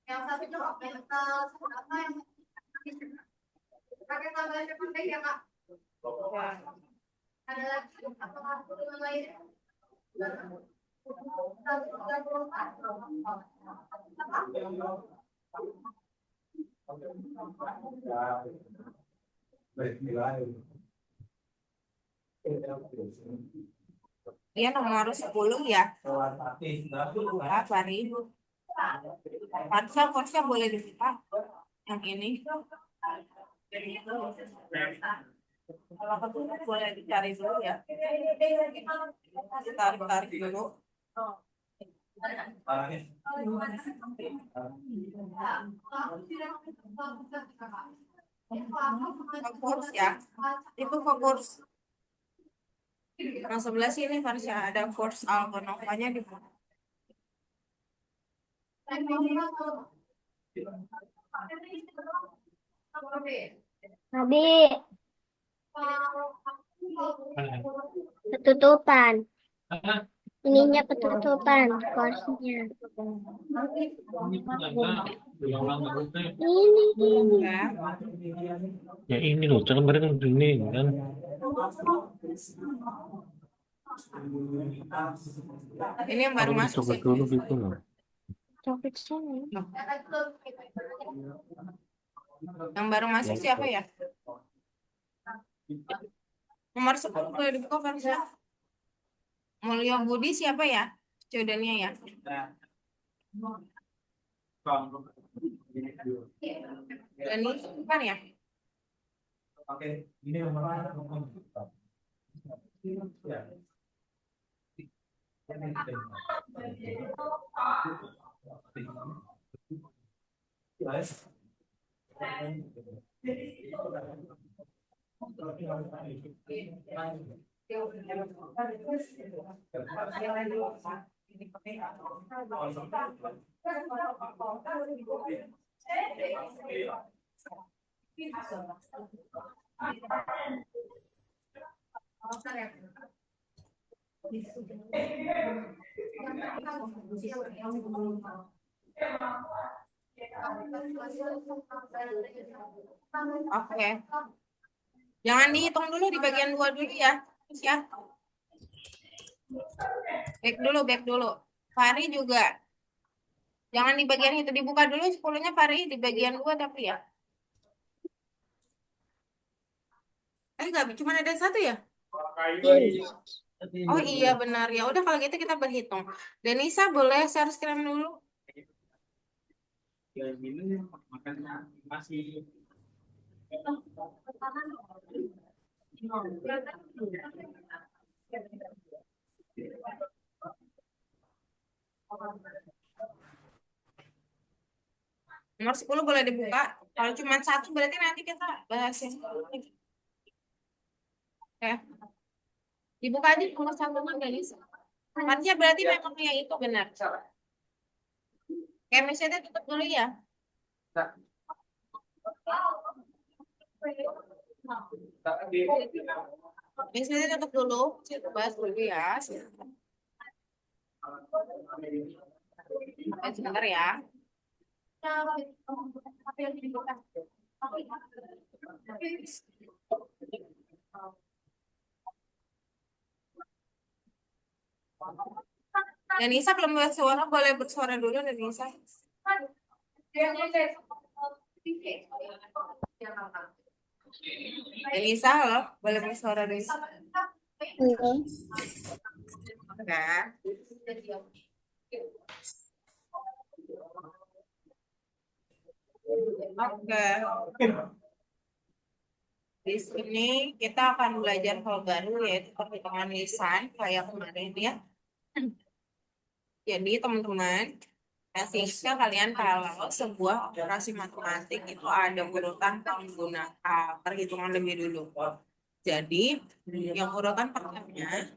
Yang satu itu mental apa yang pakai tambah pendek ya Kak? Ada lagi apa lain? Dia nomor 10 ya. Apa nih? Parsel boleh dibuka. Yang ini. Kalau ketemu boleh dicari dulu ya. Tarik dulu. Fokus ya. Itu fokus. Yang sebelah sini harusnya ada force algonovanya di bawah. Nabi, ketutupan. Ininya ketutupan, kursnya. Ini. Ya ini loh, jangan mereka ini kan. Ini yang baru Aku masuk dicoba sih. dulu gitu loh. Copot sini. Yang baru masuk siapa ya? Nomor 10 boleh dibuka Farsha. Mulyo Budi siapa ya? Jodohnya ya. Dan ini bukan ya? Oke, ini nomor Oke. Jangan dihitung dulu di bagian 2 dulu ya. Terus ya. Back dulu. Fari juga. Jangan di bagian itu dibuka dulu 10-nya Fari di bagian 2 tapi ya. Enggak, cuma ada satu ya? Oh iya benar ya. Udah kalau gitu kita berhitung. Denisa boleh share screen dulu. ya ini makan masih Nomor 10 boleh dibuka. Kalau cuma satu berarti nanti kita bahas yang oke. Dibuka aja nomor 1-nya Denisa. Artinya berarti memang yang itu benar. Kayak misalnya tutup dulu ya. Misalnya tutup dulu. Kita bahas dulu ya. Sebentar ya. Denisa belum bersuara, boleh bersuara dulu Denisa. Denisa, halo, boleh bersuara Denisa. Nah. Oke. Di sini kita akan belajar hal baru yaitu perhitungan lisan kayak kemarin ya. Jadi teman-teman, pastinya kalian kalau sebuah operasi matematik itu ada urutan penggunaan perhitungan lebih dulu. Jadi yang urutan pertamanya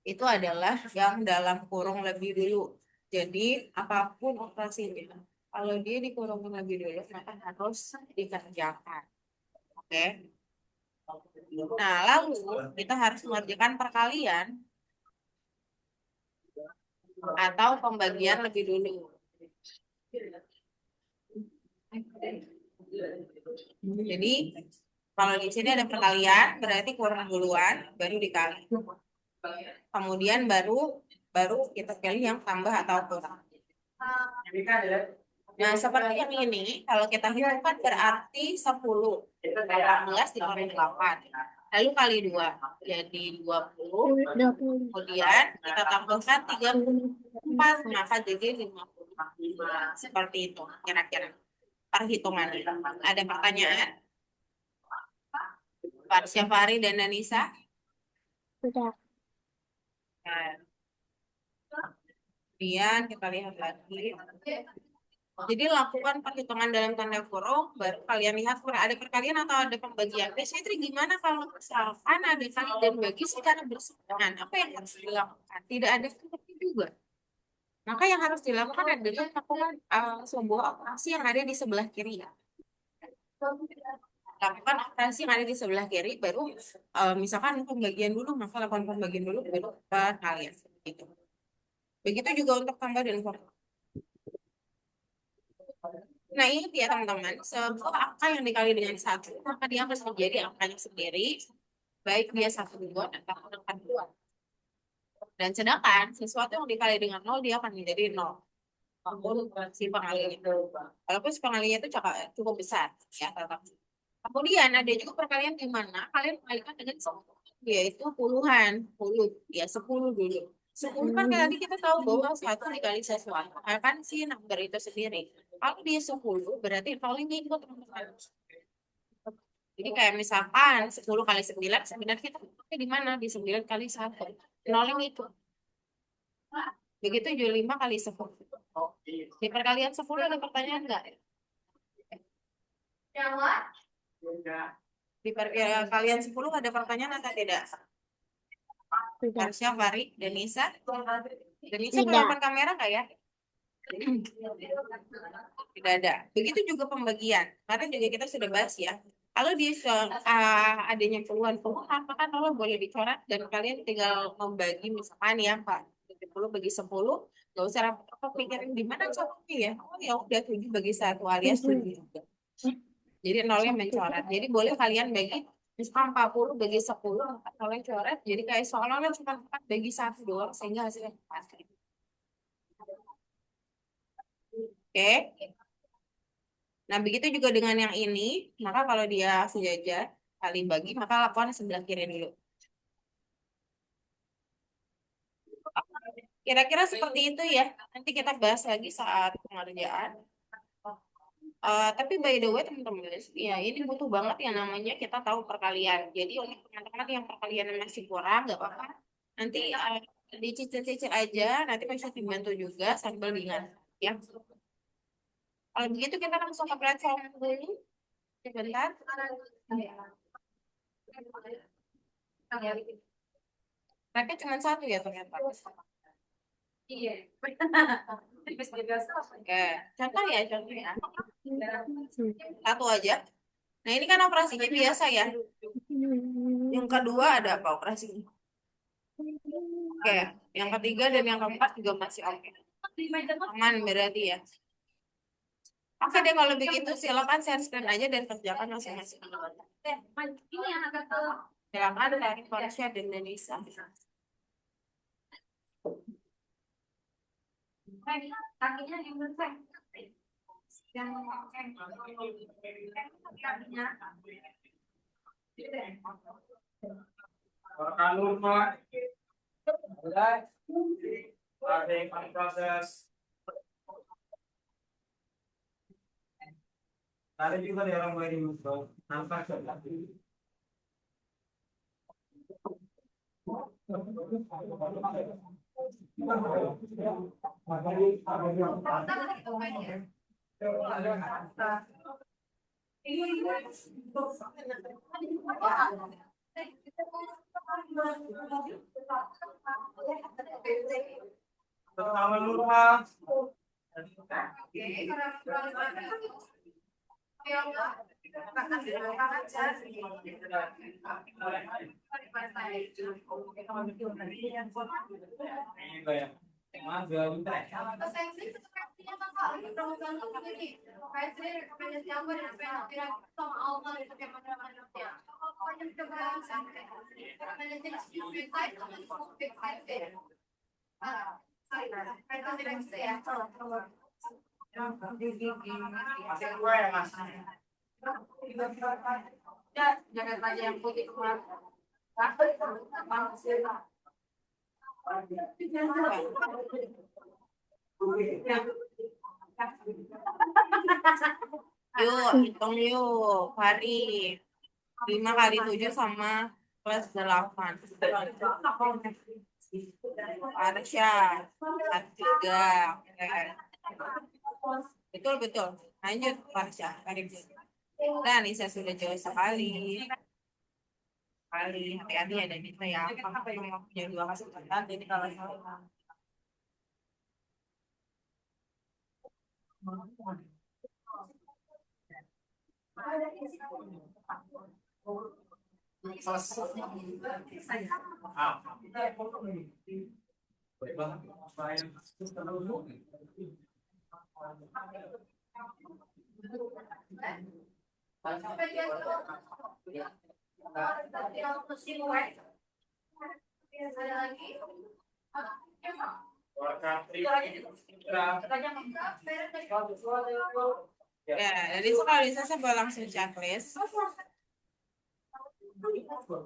itu adalah yang dalam kurung lebih dulu. Jadi apapun operasinya, kalau dia dikurungin lebih dulu, maka harus dikerjakan. Oke. Nah, lalu kita harus mengerjakan perkalian atau pembagian lebih dulu. Jadi kalau di sini ada perkalian, berarti kurang duluan, baru dikali. Kemudian baru kita pilih yang tambah atau kurang. Nah, seperti yang ini, kalau kita hitung kan berarti 10. 18 dikurangi 8. Lalu kali 2, jadi 20. 20. Kemudian kita tambahkan 34, maka jadi 55. Seperti itu, kira-kira perhitungannya. Ada pertanyaan? Pak Syafari dan Danisa? Sudah. Nah, kemudian kita lihat lagi. Jadi lakukan perhitungan dalam tanda kurung, baru kalian lihat ada perkalian atau ada pembagian. Biasanya itu gimana kalau misalkan ada kali dan bagi secara bersamaan? Apa yang harus dilakukan? Tidak ada seperti juga. Maka yang harus dilakukan adalah lakukan sebuah operasi yang ada di sebelah kiri ya. Lakukan operasi yang ada di sebelah kiri, baru misalkan pembagian dulu, maka lakukan pembagian dulu, baru perkalian. Gitu. Begitu juga untuk tambah dan kurang. Nah ini ya teman-teman, sebuah angka yang dikali dengan 1, maka dia harus menjadi angkanya sendiri, baik dia 1 duluan atau angka 2. Dan sedangkan sesuatu yang dikali dengan 0, dia akan menjadi 0. Walaupun si pengalinya itu, walaupun si pengalinya itu cukup besar, ya tetap. Kemudian ada juga perkalian di mana kalian kalikan dengan 10, yaitu puluhan, 10, ya 10 dulu. 10 kan tadi kita tahu bahwa 1 dikali sesuatu akan si number itu sendiri. Kalau dia 10 berarti nolnya ikut teman-teman. Jadi kayak misalkan 10 kali 9, sebenarnya kita pakai di mana? Di 9 kali 1. Nolnya ikut. Begitu juga 5 kali 10. Di perkalian 10 ada pertanyaan enggak? Di perkalian 10 ada pertanyaan atau tidak? Sudah. Arsya, Fari, Denisa. Denisa Tidak. melakukan kamera nggak ya? Tidak ada. Begitu juga pembagian. Karena juga kita sudah bahas ya. Kalau di adanya puluhan, maka kalau boleh dicoret dan kalian tinggal membagi misalkan ya Pak, 70 bagi 10, nggak usah pikirin gimana caranya ya. Oh ya udah 7 bagi 1 alias 7 juga. Jadi nolnya mencoret. Jadi boleh kalian bagi misalkan 40 bagi 10, nolnya coret. Jadi kayak soalnya cuma 4 bagi 1 doang sehingga hasilnya 4. Oke. Nah, begitu juga dengan yang ini, maka kalau dia sejajar kali bagi, maka lakukan sebelah kiri dulu. Kira-kira seperti itu ya. Nanti kita bahas lagi saat pengerjaan. Tapi by the way teman-teman, ya ini butuh banget yang namanya kita tahu perkalian. Jadi untuk teman-teman yang perkalian masih kurang, nggak apa-apa. Nanti dicicil-cicil aja, nanti bisa dibantu juga sambil diingat. Ya. Kalau begitu kita langsung ke platform dulu. Sebentar. Mereka cuma 1 ya ternyata. Iya. Oke, contoh ya. 1 aja. Nah ini kan operasinya biasa ya. Yang kedua ada apa operasinya? Oke, yang ketiga dan yang keempat juga masih oke. Aman berarti ya. Oke deh kalau begitu silakan share screen aja dan kerjakan masing-masing. Silakan dari Korea dan Indonesia. Kakinya yang Kalau Pak, ada yang proses. Tadi juga ada orang mulai dimusuh, nampak lagi. Pertama dulu Pak. Jangan tanya yang putih kemarin. Yuk, hitung yuk, Fari. 5 kali 7 sama plus 8. Arsya, 3. Betul, betul. Lanjut, Arsya. Nah, Nisa sudah jauh sekali. Hati-hati ada Nisa ya. Apa yang mau punya 2 kesempatan, jadi kalau salah. Ya, jadi kalau saya boleh langsung checklist.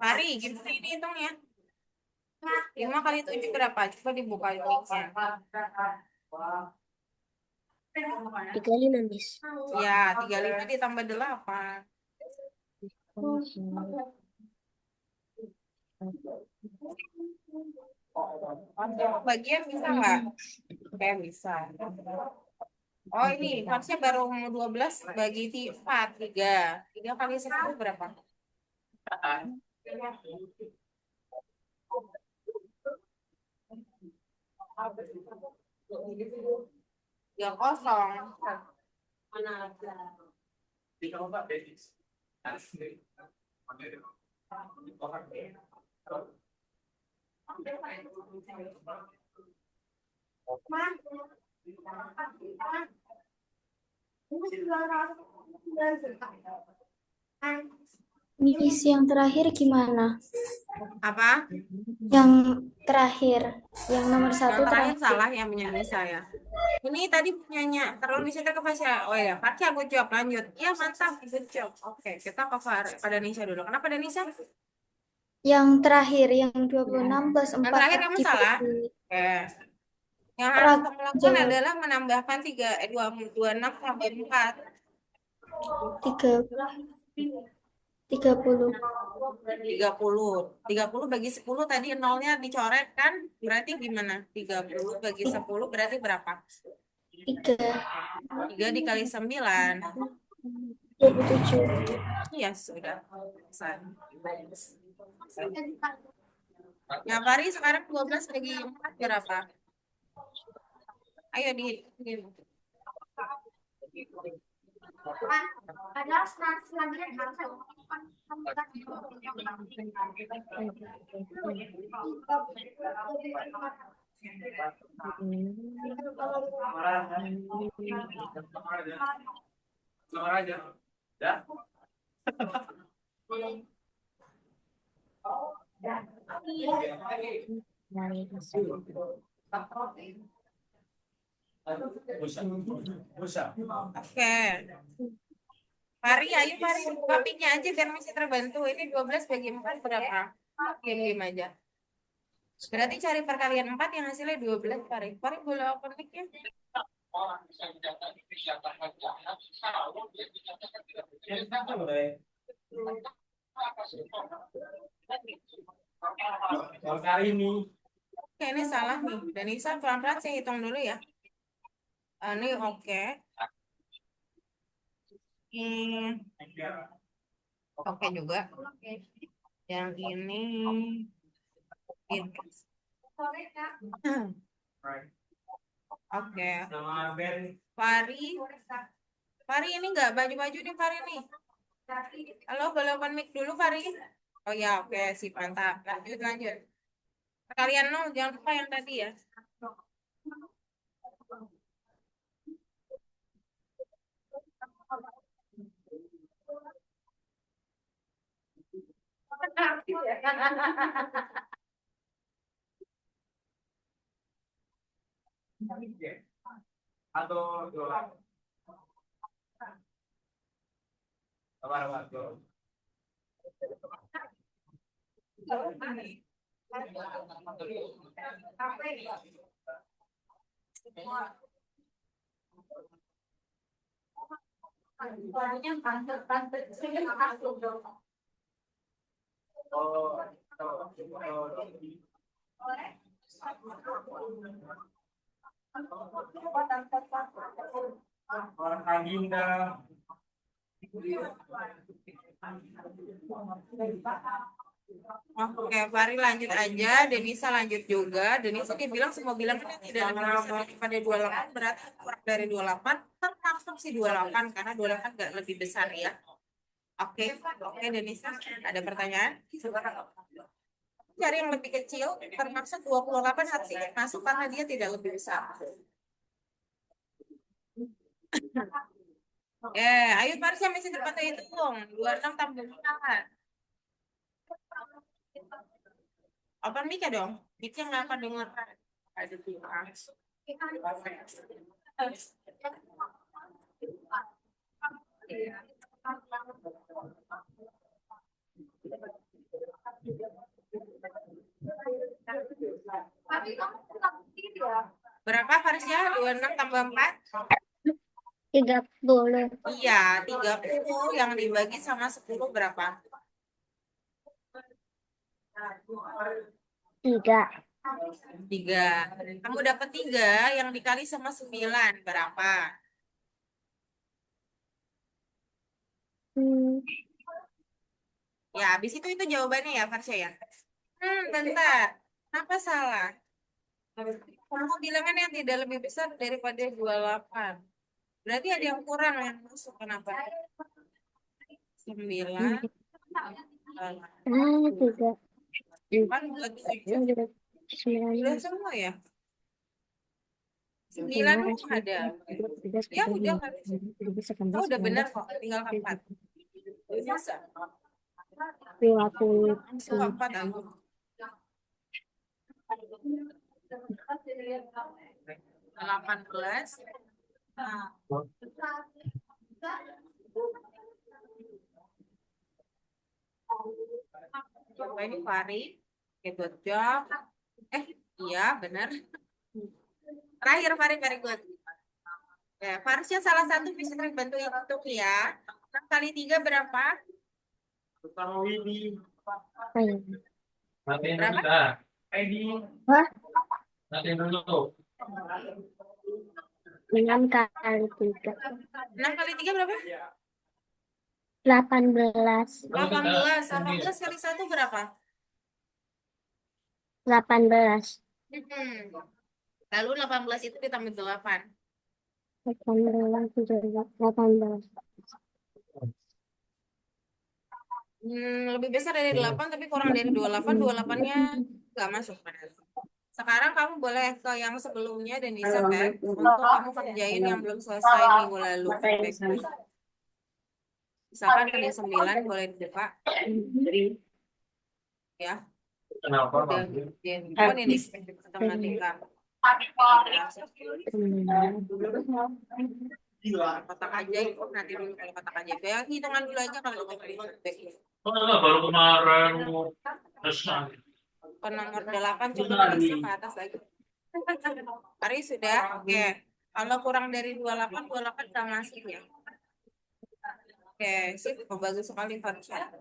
Mari, gimana ini hitungnya? 5 kali 7 berapa? Coba dibuka linknya. 35, Miss. Ya, 35 ditambah 8. Bagian bisa nggak? Kayak bisa. Oh ini, harusnya baru 12 bagi 4, 3. 3 kali 10 berapa? Ya kosong. Mana ada? Di kamu Pak Dedis. Miss, yang terakhir gimana? Apa? Yang terakhir, yang nomor Yang 1 terakhir terakhir. salah yang punya saya. Ini tadi punyanya. Terlalu misalnya ke Fasya. Oh ya, Fakya aku jawab lanjut. Iya mantap, good job. Oke, kita ke pada Nisa dulu. Kenapa ada Nisa? Yang terakhir, yang 26 plus 4 Yang terakhir kamu salah. Oke. Yang harus kamu lakukan adalah menambahkan 26 tambah 4. 30. 30 bagi 10 tadi nolnya dicoret kan? Berarti gimana? 30 bagi 10 berarti berapa? 3. 3 dikali 9. 27. Iya, sudah. Ya, Fari sekarang 12 bagi 4 berapa? Ayo dihitung. Ada Lamar aja. Ya. Busa. Oke. Fari, ayo Fari, buka pinknya aja biar masih terbantu. Ini 12 bagi 4 berapa? Game aja. Berarti cari perkalian 4 yang hasilnya 12, Fari. Fari boleh open mic-nya? Kali ini. Oke, ini salah nih. Dan Nisa pelan-pelan saya hitung dulu ya. Ini oke. Oke juga. Yang ini. Oke. Fari ini nggak baju-baju nih Fari nih. Halo, boleh open mic dulu Fari? Oh ya, oke, sip, mantap. Lanjut. Kalian nol, jangan lupa yang tadi ya. Atau dolar. Apa? Oh, orang Agenda. Oke, Fari lanjut aja. Denisa lanjut juga. Denisa dia bilang semua bilangan yang tidak lebih besar daripada 28 berarti kurang dari 28 termasuk si 28 karena 28 nggak lebih besar ya. Oke, oke Denisa, ada pertanyaan? Cari yang lebih kecil, termaksud 28 harus ikut masuk karena dia tidak lebih besar. Ayo Faris yang masih terbantu hitung. 26 tambah 4. Open mic ya dong. Mic-nya nggak akan dengar. Ada bilang. Berapa Farisnya? 26 tambah 4? 30. Iya, 30 yang dibagi sama 10 berapa? 3. 3. Kamu dapat 3 yang dikali sama 9 berapa? Ya, habis itu jawabannya ya, Farsya ya. Bentar. Kenapa salah? Kamu bilangan yang tidak lebih besar daripada 28. Berarti ada yang kurang yang masuk. Kenapa? 9. 3. 8, 7. Udah semua ya? 9 ada. Ya udah habis. Oh, udah benar kok. Tinggal 4. Bisa. 50. Masuk 4 aku. 18. Nah. Coba ini Fari. Oke, good job. Iya benar. Terakhir Fari, very good. Ya, Farisnya salah satu bisa bantu hitung ya. 6 kali 3 berapa? Sama Widi. Nanti Berapa? dulu dah. Edi. Nanti dulu. 6 kali 3. 6 kali 3 berapa? 18. 18. 18 kali 1 berapa? 18. Lalu 18 itu ditambah 8. 18. 18. Lebih besar dari 8 tapi kurang dari 28. 28-nya nggak masuk. Sekarang kamu boleh ke yang sebelumnya dan bisa back untuk kamu kerjain yang belum selesai minggu lalu. Misalkan kali 9 boleh dibuka. Ya. Kenapa? Udah. Oh, ini matematika. Kotak ajaib nanti dulu kalau kotak ajaib. Ya hitungan dulu aja kalau back. Oh, enggak, baru kemarin. Ke nomor 8 coba bisa ke atas lagi. Hari sudah. Oke. Kalau kurang dari 28 udah masuk ya. Oke, sip. Bagus sekali Farisya.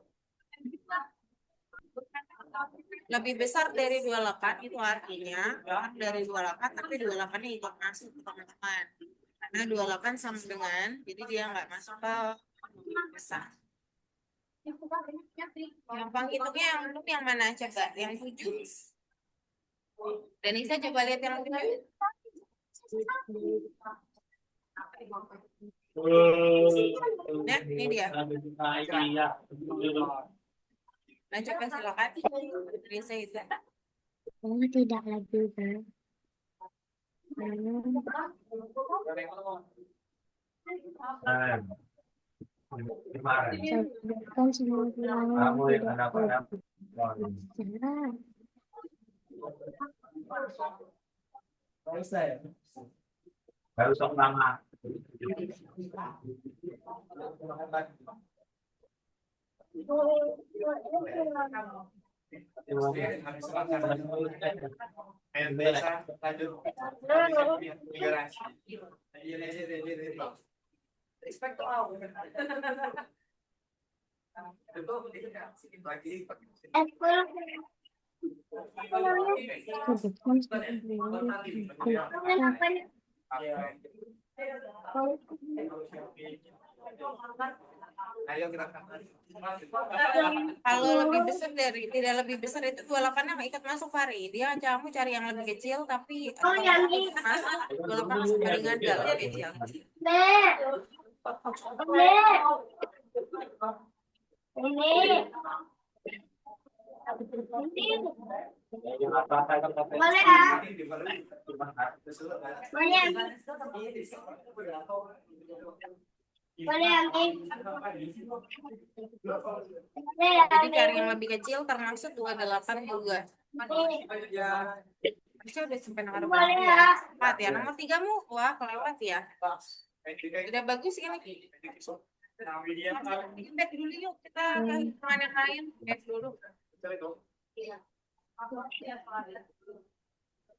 Lebih besar dari 28 itu artinya kurang dari 28 tapi 28-nya ikut masuk ke teman-teman. Karena 28 sama dengan, jadi dia nggak masuk ke besar. Gampang hitungnya yang mana coba? Yang 7. Dan Nisa coba lihat yang 7. Nah, ini dia. Nah, coba silakan. Nisa itu. Oh, tidak lagi, Bang. Sadarkan semua bilangan Kamu yang tidak ada berbicara. baru sama. Sadarkan semua bilangan tidak berbicara. Ayo kita Kalau lebih besar dari tidak lebih besar itu 28 yang ikat masuk Fari. Dia kamu cari yang lebih kecil tapi kalau masuk 28 masuk baringan gak lebih kecil. Jadi cari yang lebih kecil termasuk 28 juga. Harusnya udah sampai nomor berapa ya? 4 ya. Nomor 3-mu wah kelewat ya. Udah bagus ini. Back dulu yuk kita ke hitungan yang lain. Back dulu.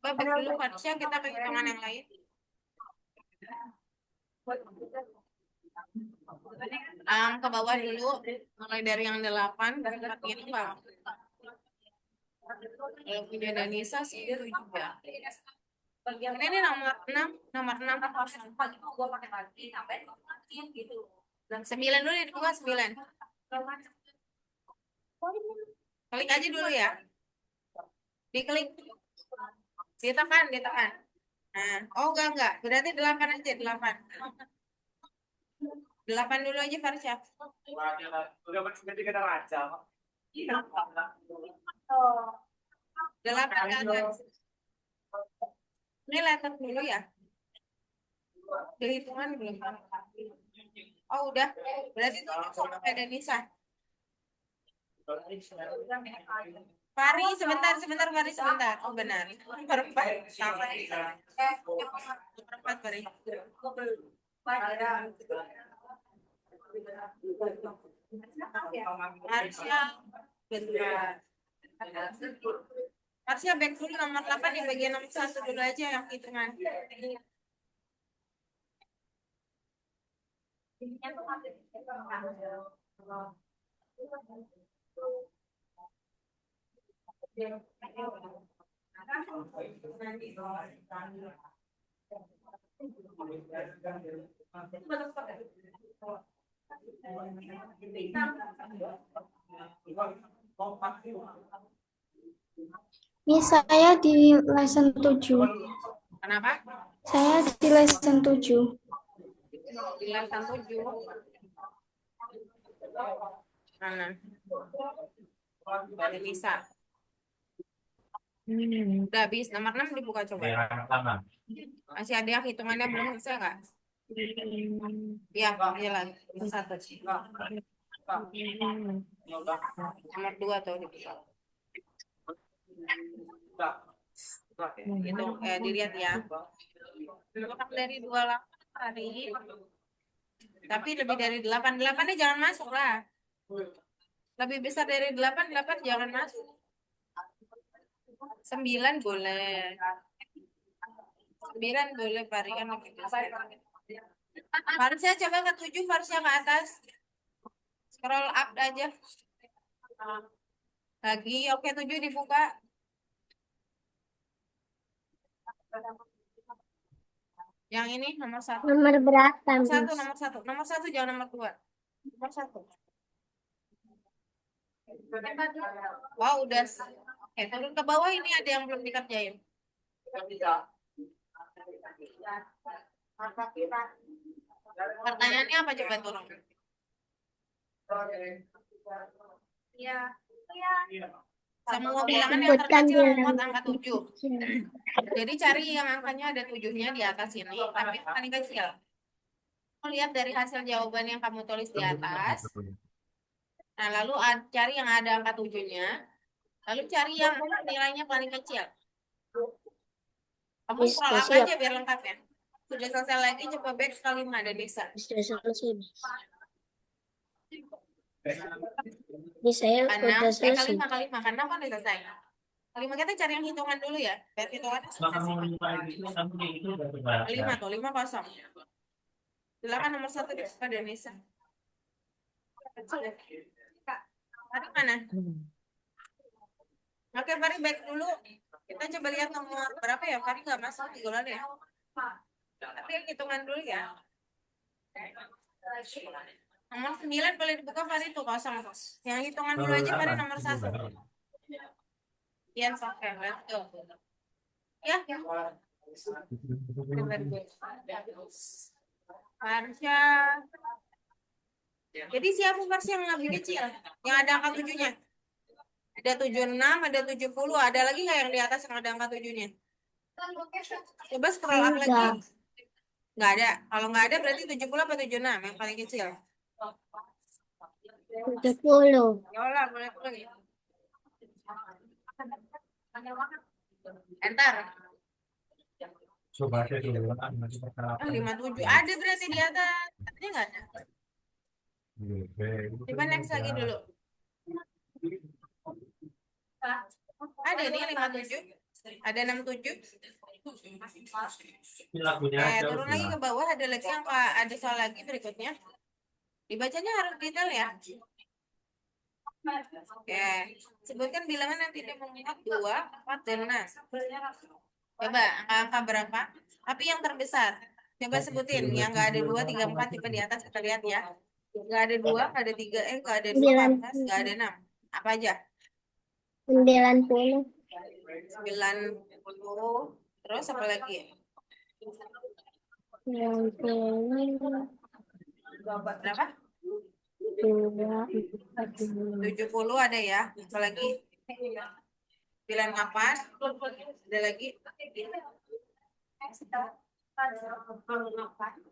Back dulu harusnya kita ke hitungan yang lain. Ke bawah dulu, mulai dari yang 8 dan ini Bang. Kalau punya Danisa sih itu juga. Ini nomor 6 gua pakai lagi sampai gitu. 9 dulu di bawah 9. Klik aja dulu ya. Diklik. Ditekan. Nah, oh enggak. Berarti 8 aja, 8. 8 dulu aja Farsha. Udah berarti kita raja. 8 ke atas. Ini letter dulu ya. Udah hitungan belum? Oh udah. Berarti itu sama kayak Denisa. Fari sebentar Fari sebentar. Oh benar. Perempat. Perempat Fari. Harusnya bentar. Harusnya back dulu nomor 8 di bagian nomor 1 dulu aja yang hitungan. Ini saya di lesson 7. Kenapa? Saya di lesson 7. Di lesson 7. Mana? Dari bisa. Udah habis. Nomor 6 dibuka coba. Masih ada yang hitungannya belum selesai nggak? Iya, jalan. Satu. Nomor 2 tuh dibuka. Gitu, dilihat ya. Kurang dari 28 hari. Tapi lebih dari 8. 8-nya jangan masuk lah. Lebih besar dari 8 jangan masuk. 9 boleh. 9 boleh varian lebih besar. Harusnya coba ke 7, harusnya ke atas. Scroll up aja. Lagi, oke 7 dibuka. Yang ini nomor 1. Nomor berapa? Nomor 1 jangan nomor 2. Nomor 1. Wow, udah. Oke, turun ke bawah ini ada yang belum dikerjain. Pertanyaannya apa coba turun? Iya. Semua bilangan yang terkecil memuat angka 7. Jadi cari yang angkanya ada 7-nya di atas ini, tapi yang paling kecil. lihat dari hasil jawaban yang kamu tulis di atas. Nah, lalu cari yang ada angka 7-nya. Lalu cari yang nilainya paling kecil. Kamu Miss, scroll udah up siap. aja biar lengkap ya. Sudah selesai lagi, coba back ke 5 dan bisa. Miss, sudah selesai, Miss. Miss, saya Karena udah selesai. kelima karena apa udah selesai. Kelima kita cari yang hitungan dulu ya. Biar hitungannya Kalau sukses. kamu lupa itu, kamu itu udah terbaca. Kelima tuh, 5 kosong. Silakan nomor 1 kepada Nisa. Tadi mana? Oke, Fari back dulu. Kita coba lihat nomor berapa ya? Fari nggak masuk di golan ya. Tapi yang hitungan dulu ya. Nomor 9 boleh dibuka Fari tuh kosong. Yang hitungan dulu aja Fari nomor 1. Yes, oke, let's go. Ya. Harsha. Jadi siapa versi yang lebih kecil? Yang ada angka 7-nya? Ada 76, ada 70, ada lagi nggak yang di atas yang ada angka 7-nya? Coba scroll up lagi. Nggak ada. Kalau nggak ada berarti 70 apa 76 yang paling kecil? 70. Ya Allah, boleh lagi. Enter. Coba aja dulu, nanti perkara apa. 57. Ada berarti di atas. Ada nggak ada? Coba next lagi dulu. Ada nih 57. Ada 67. Turun lagi ke bawah ada lagi yang ada soal lagi berikutnya. Dibacanya harus detail ya. Oke. Sebutkan bilangan yang tidak memuat 2, 4, dan 6. Coba angka berapa? Tapi yang terbesar. Coba sebutin yang nggak ada 2, 3, 4. Coba di atas kita lihat ya. Nggak ada 2, nggak ada 3, nggak ada 2, 14, nggak ada 6. Apa aja? 90. 90. Terus apa lagi? 90. Berapa? 2, 70 ada ya. Apa lagi? 98. Ada lagi?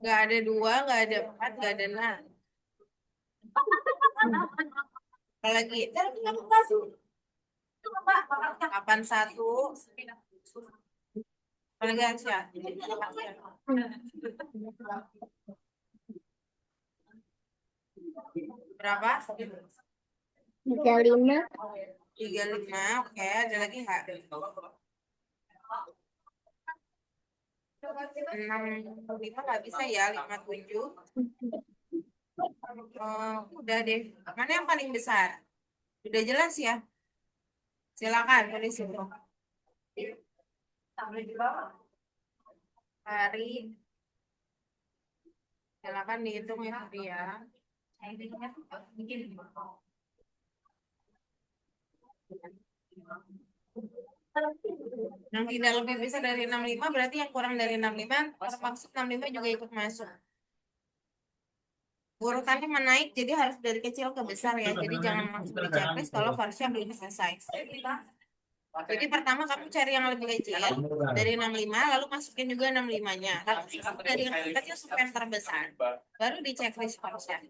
Nggak ada 2, nggak ada 4, nggak ada 6. Apa lagi? 81. Apa lagi Aisyah? Berapa? 35. 35. Oke, ada lagi nggak? 65 nggak bisa ya, 57. Udah deh. Mana yang paling besar? Udah jelas ya? Silakan tulis itu. Hari. Silakan dihitung ya, dia. Yang tidak lebih besar dari 65 berarti yang kurang dari 65 termaksud 65 juga ikut masuk. Urutannya menaik jadi harus dari kecil ke besar ya. Jadi jangan langsung di checklist kalau Farsha belum selesai. Jadi pertama kamu cari yang lebih kecil dari 65 lalu masukin juga 65-nya. Lalu dari yang kecil sampai yang terbesar. Baru di checklist Farsha.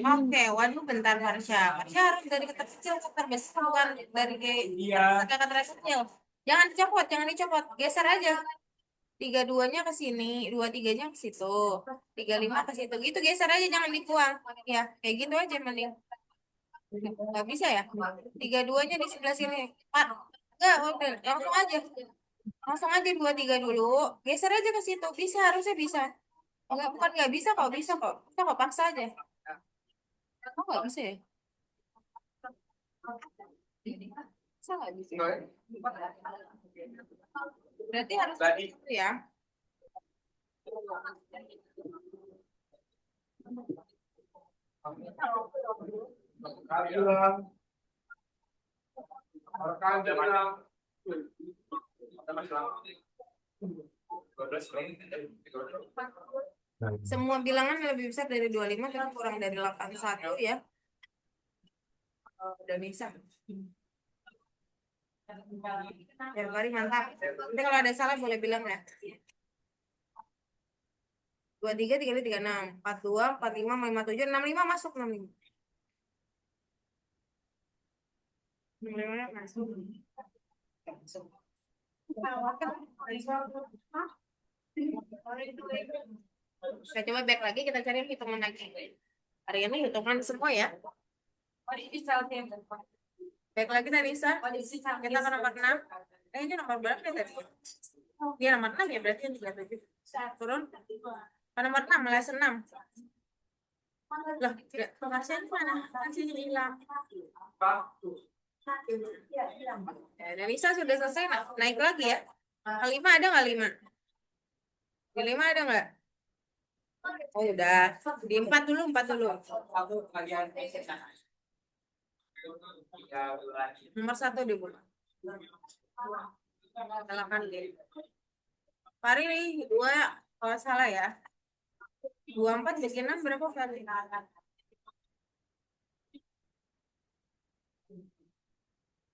Oke, waduh bentar Farsha. Farsha harus dari kata kecil ke terbesar, bukan dari kata kecil. Jangan dicopot, jangan dicopot. Geser aja. 32-nya ke sini, 23-nya ke situ. 35 ke situ. Gitu geser aja, jangan dibuang. Ya, kayak gitu aja mending. Nggak bisa ya? 32-nya di sebelah sini. Enggak, udah. Langsung aja. Langsung aja 23 dulu. Geser aja ke situ. Bisa, harusnya bisa. Enggak, bukan nggak bisa kok. Bisa kok. Kita kok paksa aja. Oh, nggak bisa ya? Salah di sini. Berarti harus itu ya. Semua bilangan yang lebih besar dari 25 kita kurang dari 81 ya. Udah bisa. Ya, Fari mantap. Nanti kalau ada salah boleh bilang ya. 23, 35, 36, 42, 45, 57, 65 masuk 65. 65 masuk. Saya coba back lagi, kita cari hitungan lagi. Hari ini hitungan semua ya. Baik lagi tadi Nisa. Kita ke nomor 6. Ini nomor berapa ya tadi? Dia nomor 6 ya, berarti yang 37. Turun. Ke nomor 6, les 6. Loh, penghasilan mana? Hasilnya hilang. Dan Nisa sudah selesai, naik lagi ya. Ke 5 ada nggak 5? Di 5 ada nggak? Oh udah. Di 4 dulu, 4 dulu. Nomor 1 di bulan. Silakan deh. Pari nih, 2 kalau salah ya. 24 bagi 6 berapa kali?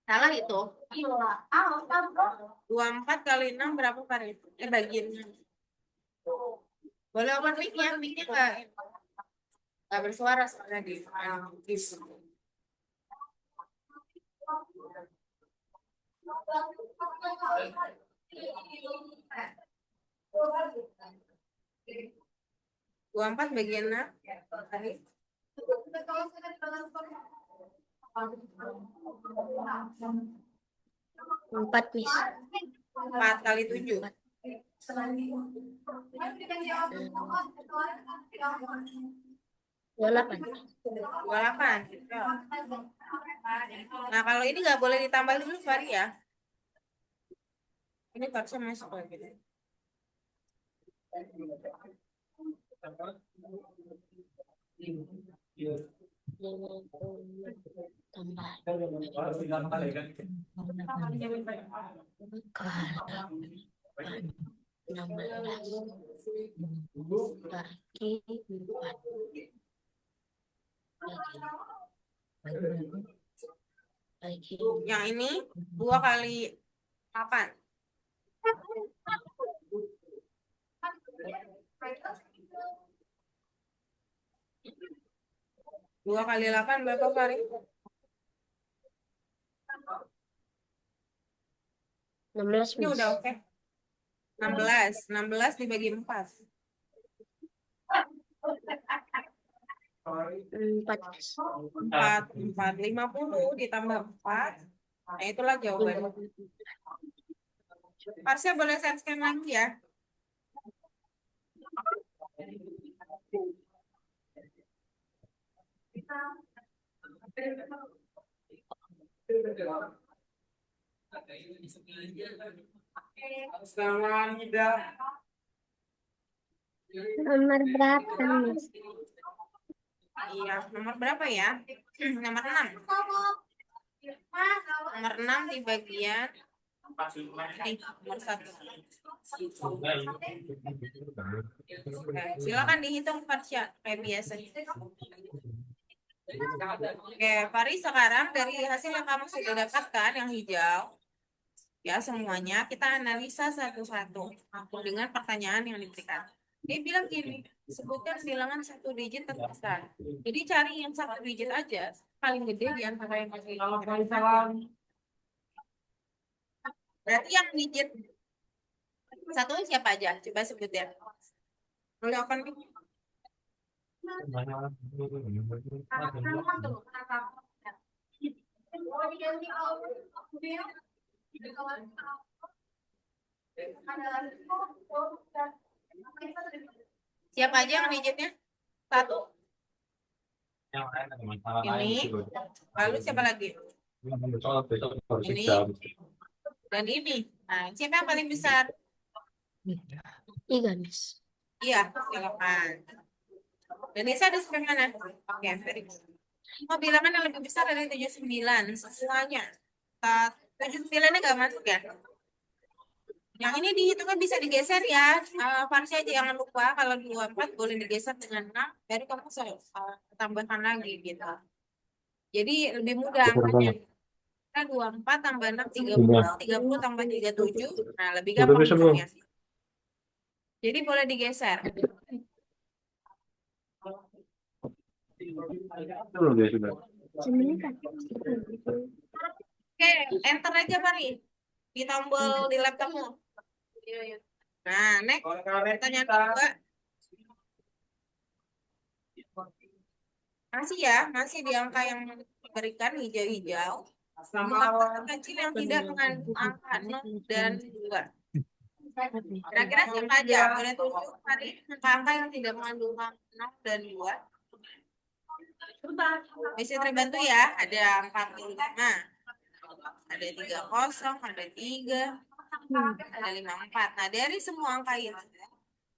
Salah itu. 24 kali 6 berapa kali? Bagian. Boleh open mic-nya, mic-nya nggak bersuara soalnya di dua empat bagian 6 4, Miss. 4 kali 7 28. 28. Nah kalau ini nggak boleh ditambah dulu Fari ya. Ini harusnya masuk lagi. Tambah. Yang ini 2 kali 8. 2 kali 8 berapa Fari? 16, Ini Miss. udah oke. 16 dibagi 4. 4, Miss. 4 50 ditambah 4. Nah itulah jawabannya. Parsnya boleh saya scan lagi ya. Nomor berapa, Miss? Iya, nomor berapa ya? Nomor 6. Nomor 6 di bagian ini, nomor 1. Nah, silakan dihitung Farsya kayak biasa. Oke, Fari sekarang dari hasil yang kamu sudah dapatkan yang hijau, ya semuanya kita analisa satu-satu dengan pertanyaan yang diberikan. Dia bilang gini, sebutkan bilangan 1 digit terbesar. Jadi cari yang 1 digit aja, paling gede di antara yang paling. Berarti yang digit 1 siapa aja? Coba sebut ya. Boleh open mic? Siapa aja yang digitnya? 1. Ini. Lalu siapa lagi? Soal besok harus Ini jam. dan ini. Nah, siapa yang paling besar? 3, Miss. Iya, silakan. Dan Nisa ada sampai mana? Oke, very good. Oh, bilangan yang lebih besar dari 79 semuanya. 79-nya nggak masuk ya? Yang ini dihitungnya bisa digeser ya. Farsi aja jangan lupa kalau 24 boleh digeser dengan 6, baru kamu tambahkan lagi gitu. Jadi lebih mudah Besar angkanya. banget. Kita 24 tambah 6, Iya. 30 tambah 37. Nah, lebih Udah gampang bisa belum? hitungnya. Jadi boleh digeser. Belum ya sudah. Oke, enter aja Mari. Di tombol di laptopmu. Nah, next. Pertanyaan kedua. Masih ya, masih di angka yang diberikan hijau-hijau. Angka terkecil yang tidak mengandung angka 0 dan 2. Kira-kira siapa aja? Boleh tunjuk Mari angka-angka yang tidak mengandung angka 0 dan 2. Bisa terbantu ya, ada 45, ada 30, ada 3, ada 54. Nah, dari semua angka itu,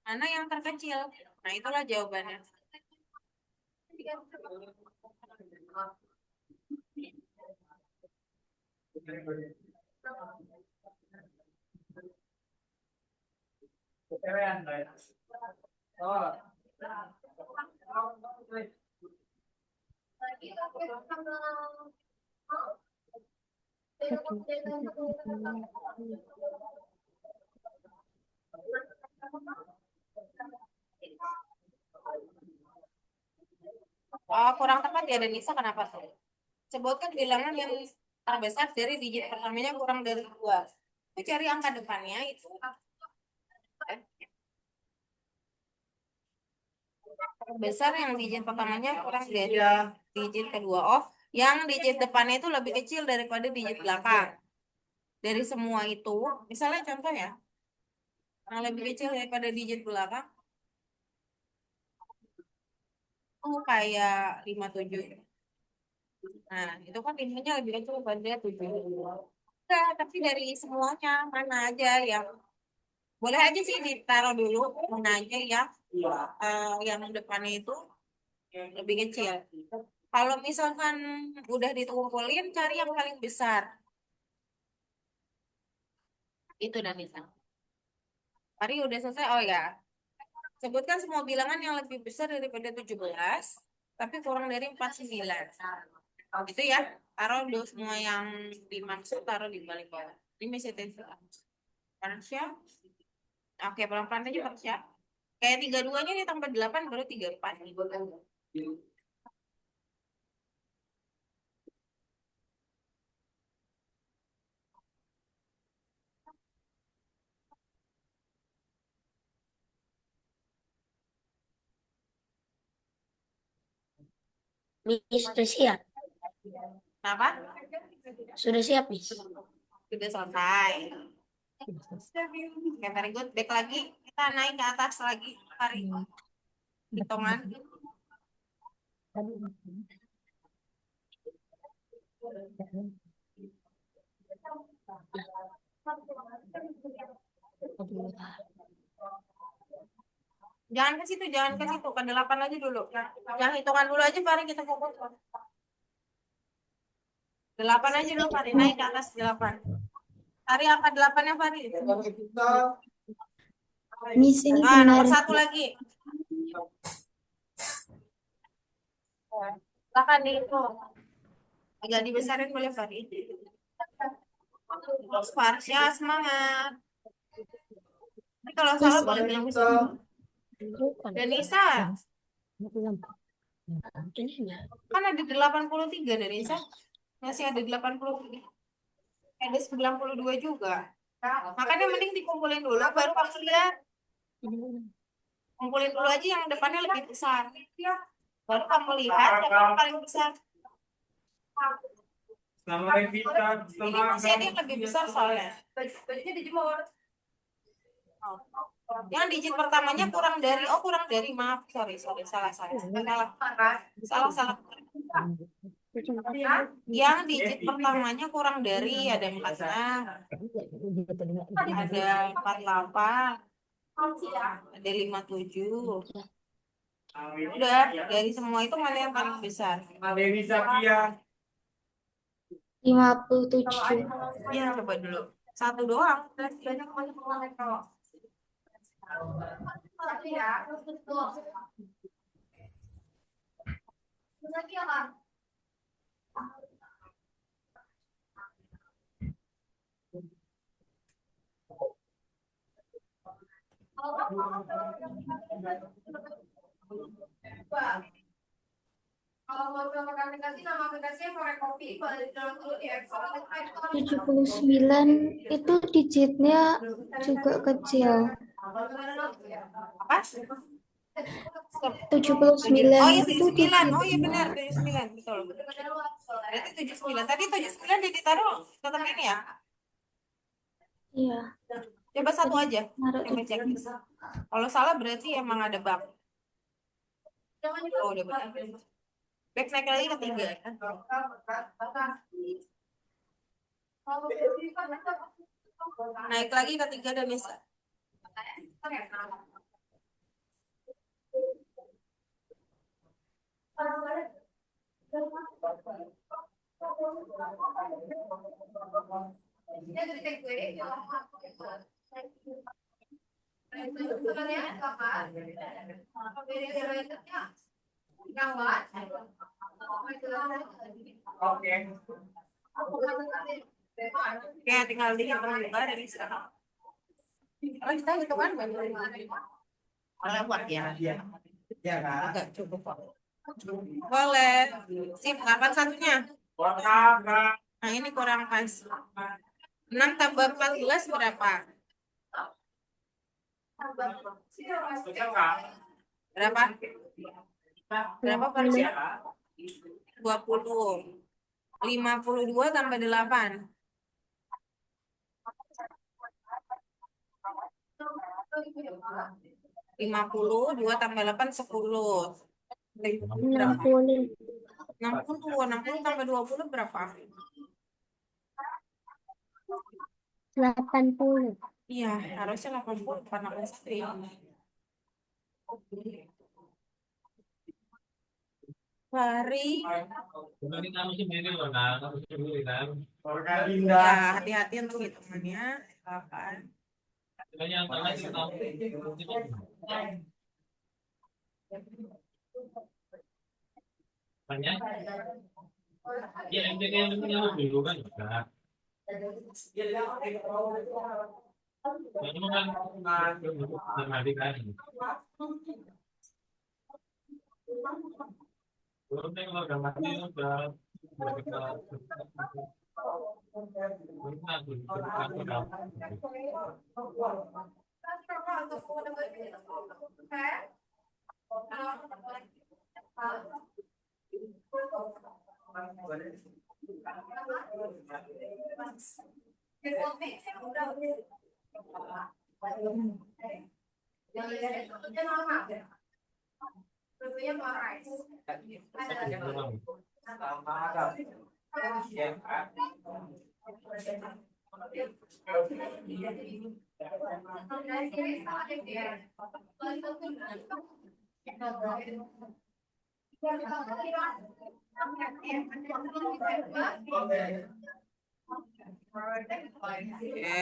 mana yang terkecil? Nah, itulah jawabannya. Oh. Oh, kurang tepat ya, Denisa, kenapa tuh? Sebutkan bilangan yang terbesar dari digit pertamanya kurang dari 2. Itu cari angka depannya itu. Terbesar yang digit pertamanya kurang dari digit kedua. Oh, yang digit depannya itu lebih kecil daripada digit belakang. Dari semua itu, misalnya contoh ya, yang lebih kecil daripada digit belakang, itu kayak 57. Nah, itu kan limanya lebih kecil daripada 7. Enggak, tapi dari semuanya, mana aja yang boleh aja sih ditaruh dulu, mana aja yang depannya itu lebih kecil. Kalau misalkan udah dikumpulin, cari yang paling besar. Itu dan bisa. Hari udah selesai. Oh ya, sebutkan semua bilangan yang lebih besar daripada 17, tapi kurang dari 49. Itu ya, taruh dulu semua yang dimaksud, taruh di balik bawah. Ini masih tes. Parsya. Oke, pelan-pelan aja Parsya. Kayak 32-nya ditambah 8 baru 34. Miss, sudah siap. Kenapa? Sudah siap, Miss. Sudah selesai. Oke, very good. Back lagi. Kita naik ke atas lagi. Hari hitungan. Jangan ke situ, jangan ke situ. Ke 8 aja dulu. Yang hitungan dulu aja, Fari, kita fokus. 8 aja dulu, Fari. Naik ke atas 8. Fari, apa 8-nya, Fari? Miss, ini Nah, nomor benar. 1 lagi. Silakan nih itu. Agak dibesarin boleh, Fari. Farsya, semangat. Tapi kalau salah boleh bilang bisa. Dan Nisa, kan ada 83 dan Nisa. Masih ada 83. Ada 92 juga. Makanya mending dikumpulin dulu, baru kamu lihat. Kumpulin dulu aja yang depannya lebih besar. Baru kamu lihat yang paling besar. Ini masih ada yang lebih besar soalnya. Bajunya dijemur. Oh. Yang digit pertamanya kurang dari, maaf, sorry, salah. Yang digit pertamanya kurang dari ada 46, ada 48, ada 57. Udah, dari semua itu mana yang paling besar? Dewi Zakia. 57. Ya, coba dulu. Satu doang. Kalau mau pakai aplikasi, nama aplikasinya Korek Kopi. Kalau di dalam dulu di Excel, 79 itu digitnya juga kecil. Apa? 79 Oh iya, itu 79. Oh iya digitnya. benar, 79. Betul. Berarti 79. Tadi 79 dia ditaruh tetap ini ya. Iya, Coba satu tadi aja. naruh Coba cek. Kalau salah berarti emang ada bug. Oh, udah benar. Back naik lagi ke 3. Naik lagi ke 3 dan bisa. Oke. Oke, tinggal dihitung juga dari sekarang. Oh, kita hitungan lewat ya. Ya kan? Enggak cukup kok. Boleh. Sip, 8 satunya. Nah, ini kurang pas. 6 tambah 14 berapa? Berapa? Berapa persen? 20. 52 tambah 8. 50, 2 tambah 8, 10. Berapa? 60. 60 tambah 20 berapa? 80. Iya, harusnya 80 karena pasti. Hari. Tadi kamu sendiri loh, nah, kamu sendiri kan. Ya, hati-hati untuk hitungannya. 8. Makanya yang tengah itu tahu. Banyak. Ya, MTK yang punya dulu kan enggak. Kamu kan nanti kan. Belum deh kalau udah mati udah kita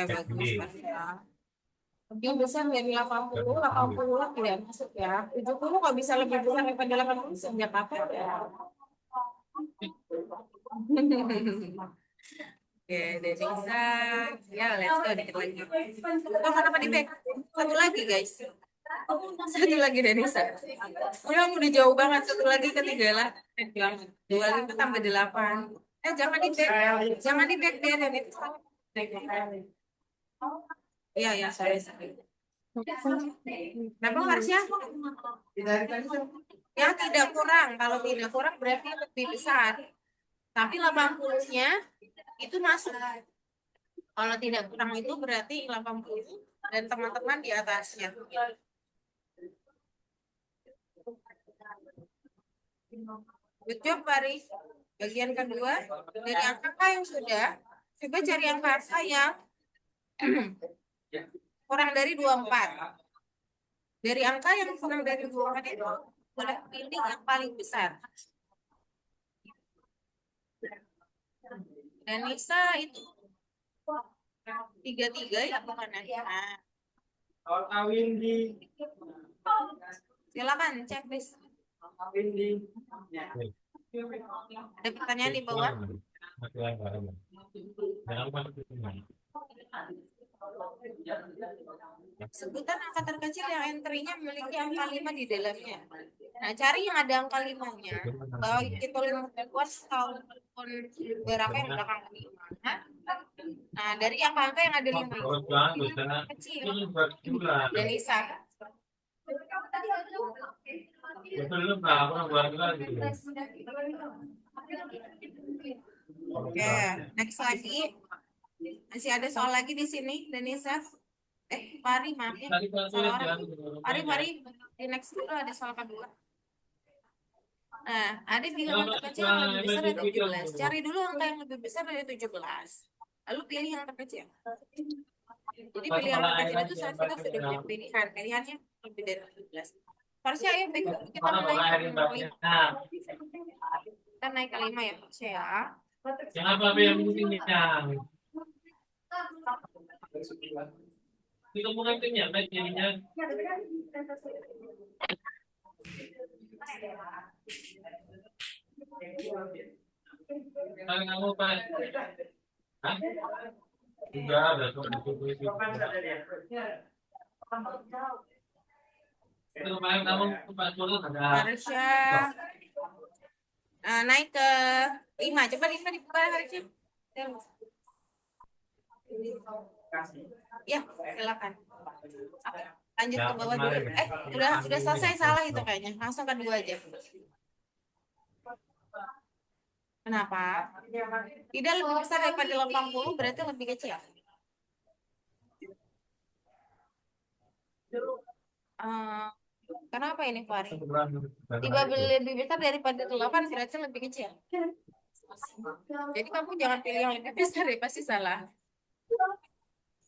Bagus kan ya. Yang besar dari 80 lah tidak masuk ya. 70 kok bisa lebih besar daripada 80 sejak kapan ya? Oke, Denisa. Ya, let's go dikit lagi. Oh, kenapa di back? Satu lagi, guys. Satu lagi Denisa. Udah jauh banget. Satu lagi ketinggalan. 25 tambah 8. Jangan di back. Jangan di back dia dan itu. Iya, ya, sorry. Kenapa harusnya? Ya, tidak kurang. Kalau tidak kurang berarti lebih besar. Tapi 80-nya itu masuk. Kalau tidak kurang itu berarti 80 dan teman-teman di atasnya. Good job, Faris. Bagian kedua, dari angka yang sudah, coba cari angka yang kurang dari 24. Dari angka yang kurang dari 24 itu, boleh pilih yang paling besar. Dan Nisa itu 33 ya bukan ya. Nah, Kalau kawin di silakan cek please. kawin di Ada pertanyaan di bawah. Sebutan angka terkecil yang entry-nya memiliki angka 5 di dalamnya. Nah, cari yang ada angka 5-nya. Bahwa itu 5 tahun tahun berapa yang belakang 5. Nah, dari angka-angka yang ada 5 itu yang kecil. Dan Isa. Oke, next lagi. Masih ada soal lagi di sini, Denisa. Pari, maaf ya. Salah orang. Pari. Di next dulu ada soal kedua. Nah, ada bilangan terkecil yang lebih besar dari 17. Cari dulu angka yang lebih besar dari 17. Lalu pilih yang terkecil. Jadi pilih yang terkecil itu saat kita sudah punya pilihan. Pilihannya lebih dari 17. Harusnya ayo kita naik ke 5. Kita naik ke 5 ya, Harusnya ya. Yang apa yang penting yang itu bukan timnya, baik jadinya. Kalau kamu pak, hah? Enggak ada itu. Itu kemarin kamu pas turun ada. Harusnya naik ke 5. Coba 5 dibuka harusnya. Ya, silakan. Lanjut ke bawah dulu. Udah selesai salah itu kayaknya. Langsung kedua aja. Kenapa? Tidak lebih besar daripada 80 berarti lebih kecil. Kenapa ini Fari? Tiba lebih besar daripada 8 berarti lebih kecil. Jadi kamu jangan pilih yang lebih besar ya, pasti salah.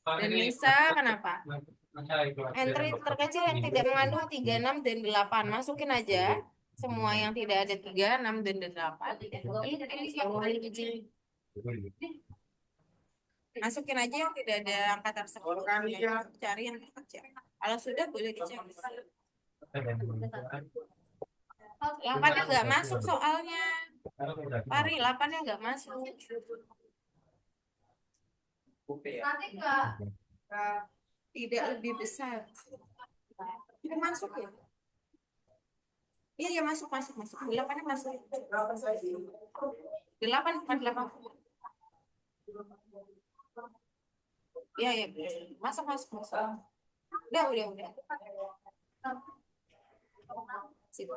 Dan Nisa kenapa? Entry terkecil yang tidak mengandung 36 dan 8. Masukin aja semua yang tidak ada 3, 6 dan 8. Pilih yang paling kecil. Masukin aja yang tidak ada angka tersebut. Cari yang terkecil. Kalau sudah boleh dicek. 8-nya nggak masuk soalnya. Pari, 8-nya nggak masuk. Nanti enggak. Tidak lebih besar. Itu masuk ya? Iya, ya masuk. 8-nya masuk. 8 bukan 80. Iya, ya. Masuk. Udah. Sip.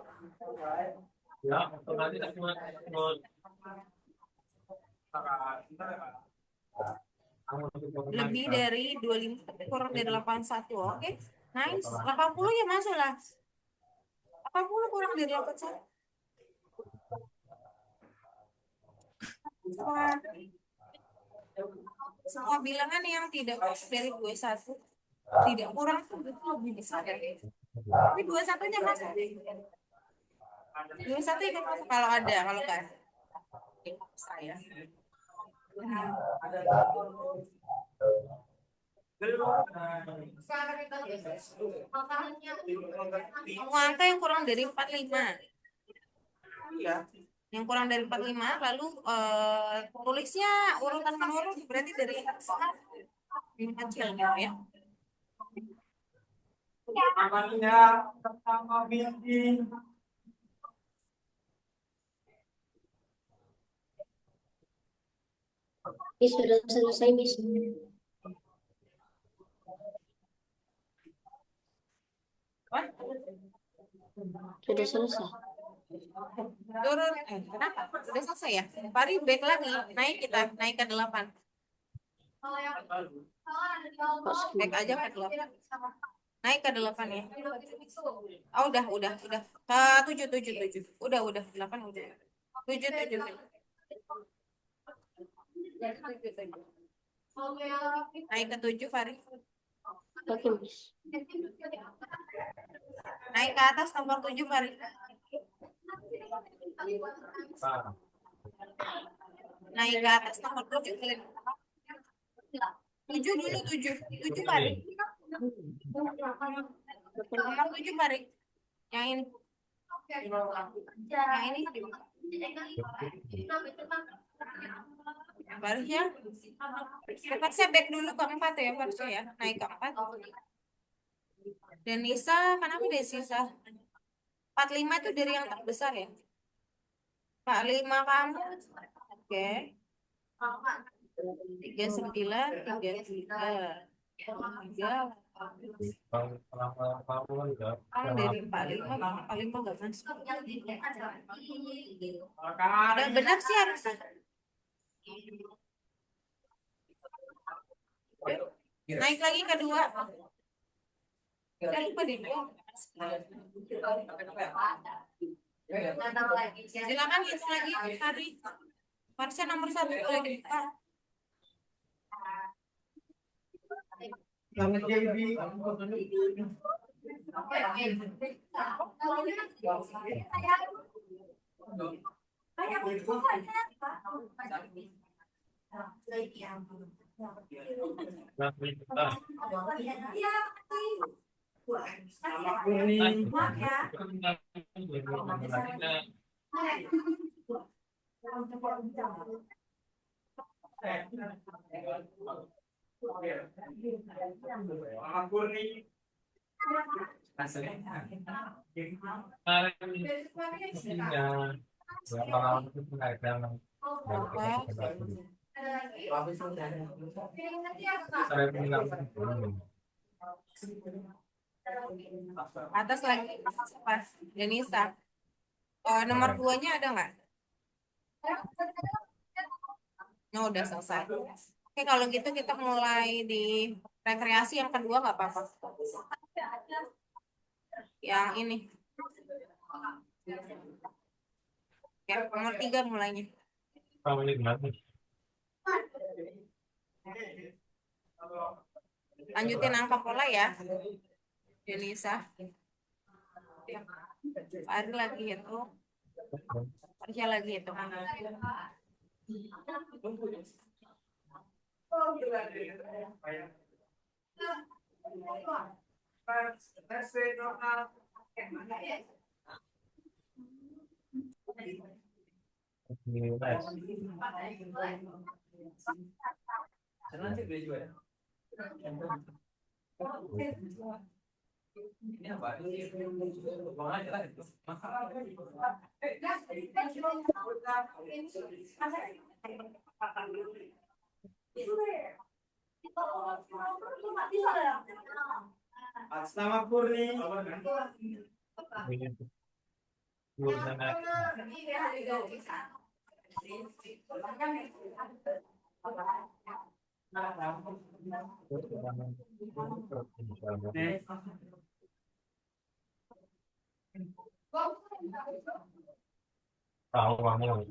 Ya, otomatis aku mau Lebih dari 25 tapi kurang dari 81. Oke. Nice. 80 ya masuk lah. 80 kurang dari 81. Semua bilangan yang tidak kurang dari 21 tidak kurang itu lebih besar dari. Tapi 21-nya masuk. 21 ikut masuk kalau ada, kalau kan. Saya. Semua angka yang kurang dari 45. Yang kurang dari 45 lalu tulisnya urutan menurun berarti dari yang kecil gitu ya. Namanya pertama bikin. Sudah selesai, Miss. Sudah selesai. Turun. Kenapa? Udah selesai ya? Pari back lagi. Naik ke 8. Back aja ke 8. Naik ke 8 ya. Oh, udah. Ke 7. Udah. 8 udah. 7. Naik ke 7, Fari. Oke, Miss. Naik ke atas nomor 7, Fari. Naik ke atas nomor 7, Fari. 7 dulu, 7. 7, Fari. Nomor 7, Fari. Yang ini. Yang ini. Barisnya. Saya back dulu ke 4 ya, barisnya ya. Naik ke 4. Denisa, kenapa Desisa? 45 itu dari yang terbesar ya? 45 kamu. Oke. 39, 33. 3. Kamu dari 45 nggak masuk. Udah benar sih harusnya. Naik lagi ke 2. Saya lupa deh. Silakan hitung lagi, Hari. Harusnya nomor 1 boleh dibuka. Selamat JB. Atas lagi, pas Denisa. Nomor 2-nya ada nggak? No, udah selesai. Oke, kalau gitu kita mulai di rekreasi yang kedua nggak apa-apa. Yang ini. Ya, nomor 3 mulainya. Lanjutin angka pola ya, Denisa. Hari lagi itu. Kerja lagi itu. Selamat Purni. Tahu kamu.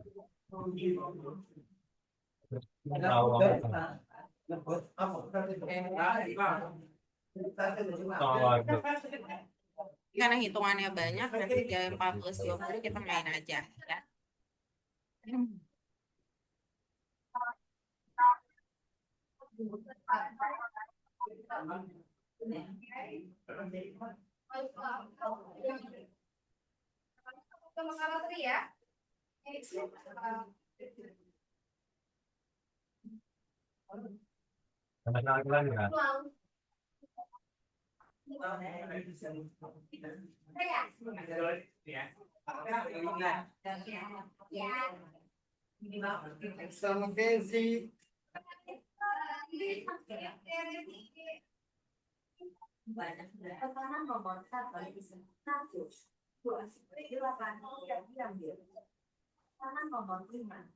Karena hitungannya banyak, nanti jam 14.20 kita main aja ya. Lagi kan? Sama Kenzi. Pesanan nomor 1. Pesanan nomor 5.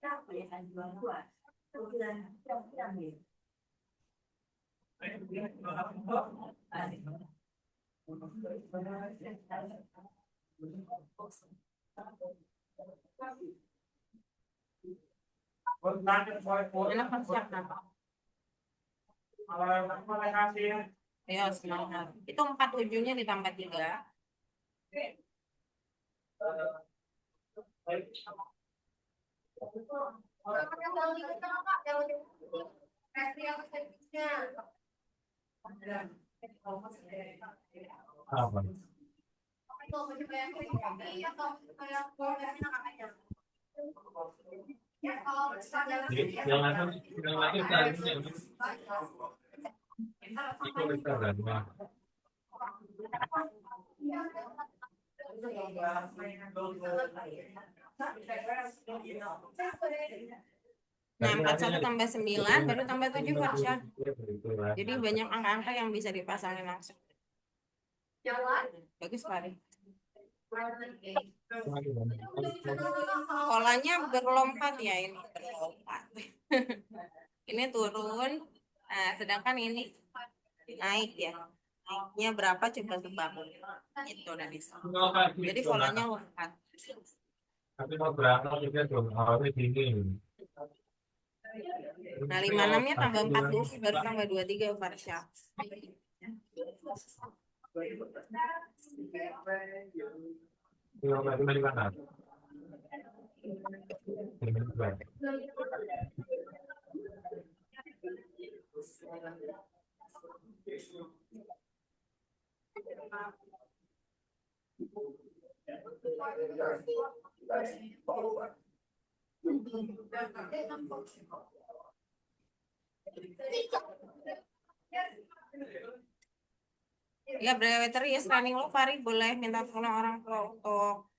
Capaian 22. Anak Farsya kenapa? Ayo semangat. Itu 47-nya ditambah 3. Apa? Yang lain tadi itu restoran. Nah, 41 tambah 9 baru tambah 7 Farsya. Jadi banyak angka-angka yang bisa dipasangin langsung. Bagus sekali. Polanya berlompat ya, ini berlompat. Ini turun, nah, sedangkan ini naik ya. Naiknya berapa coba tebak. Itu udah bisa. Jadi polanya lompat. Tapi mau berangkat juga dong, harusnya gini. Nah, 56-nya tambah 40 baru tambah 23 Farsya. Kilometer di mana? Ya, breweter ya training lo Fari boleh minta tolong orang tua untuk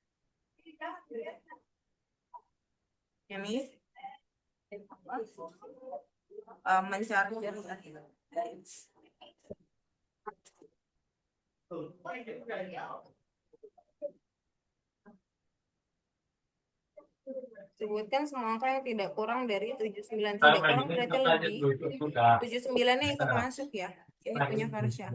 ini mencari sebutkan semua angka yang tidak kurang dari 79. Tidak kurang berarti lebih. 79-nya ikut masuk ya. Ini punya Farsya.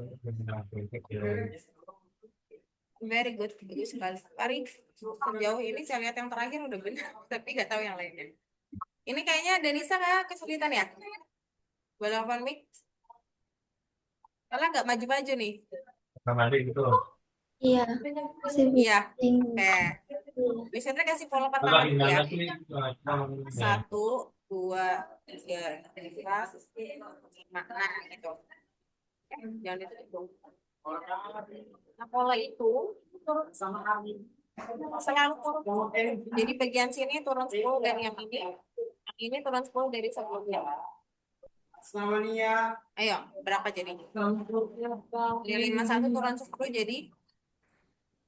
Very good, bagus sekali. Fari, sejauh ini saya lihat yang terakhir udah benar, tapi nggak tahu yang lainnya. Ini kayaknya Danisa kayak kesulitan ya? Balapan mic. Karena nggak maju-maju nih. Kembali gitu. Iya. Iya. Sing- Oke. Biasanya kasih pola Kalau pertama dulu ya. gimana sih? 1, 2, 3, 4, 5. Nah, gitu. Jangan ditutup. Nah, pola itu turun sama kami. Selalu turun. Jadi bagian sini turun 10 dan yang ini turun 10 dari sebelumnya. Ayo, berapa jadinya? Dari 51 turun 10 jadi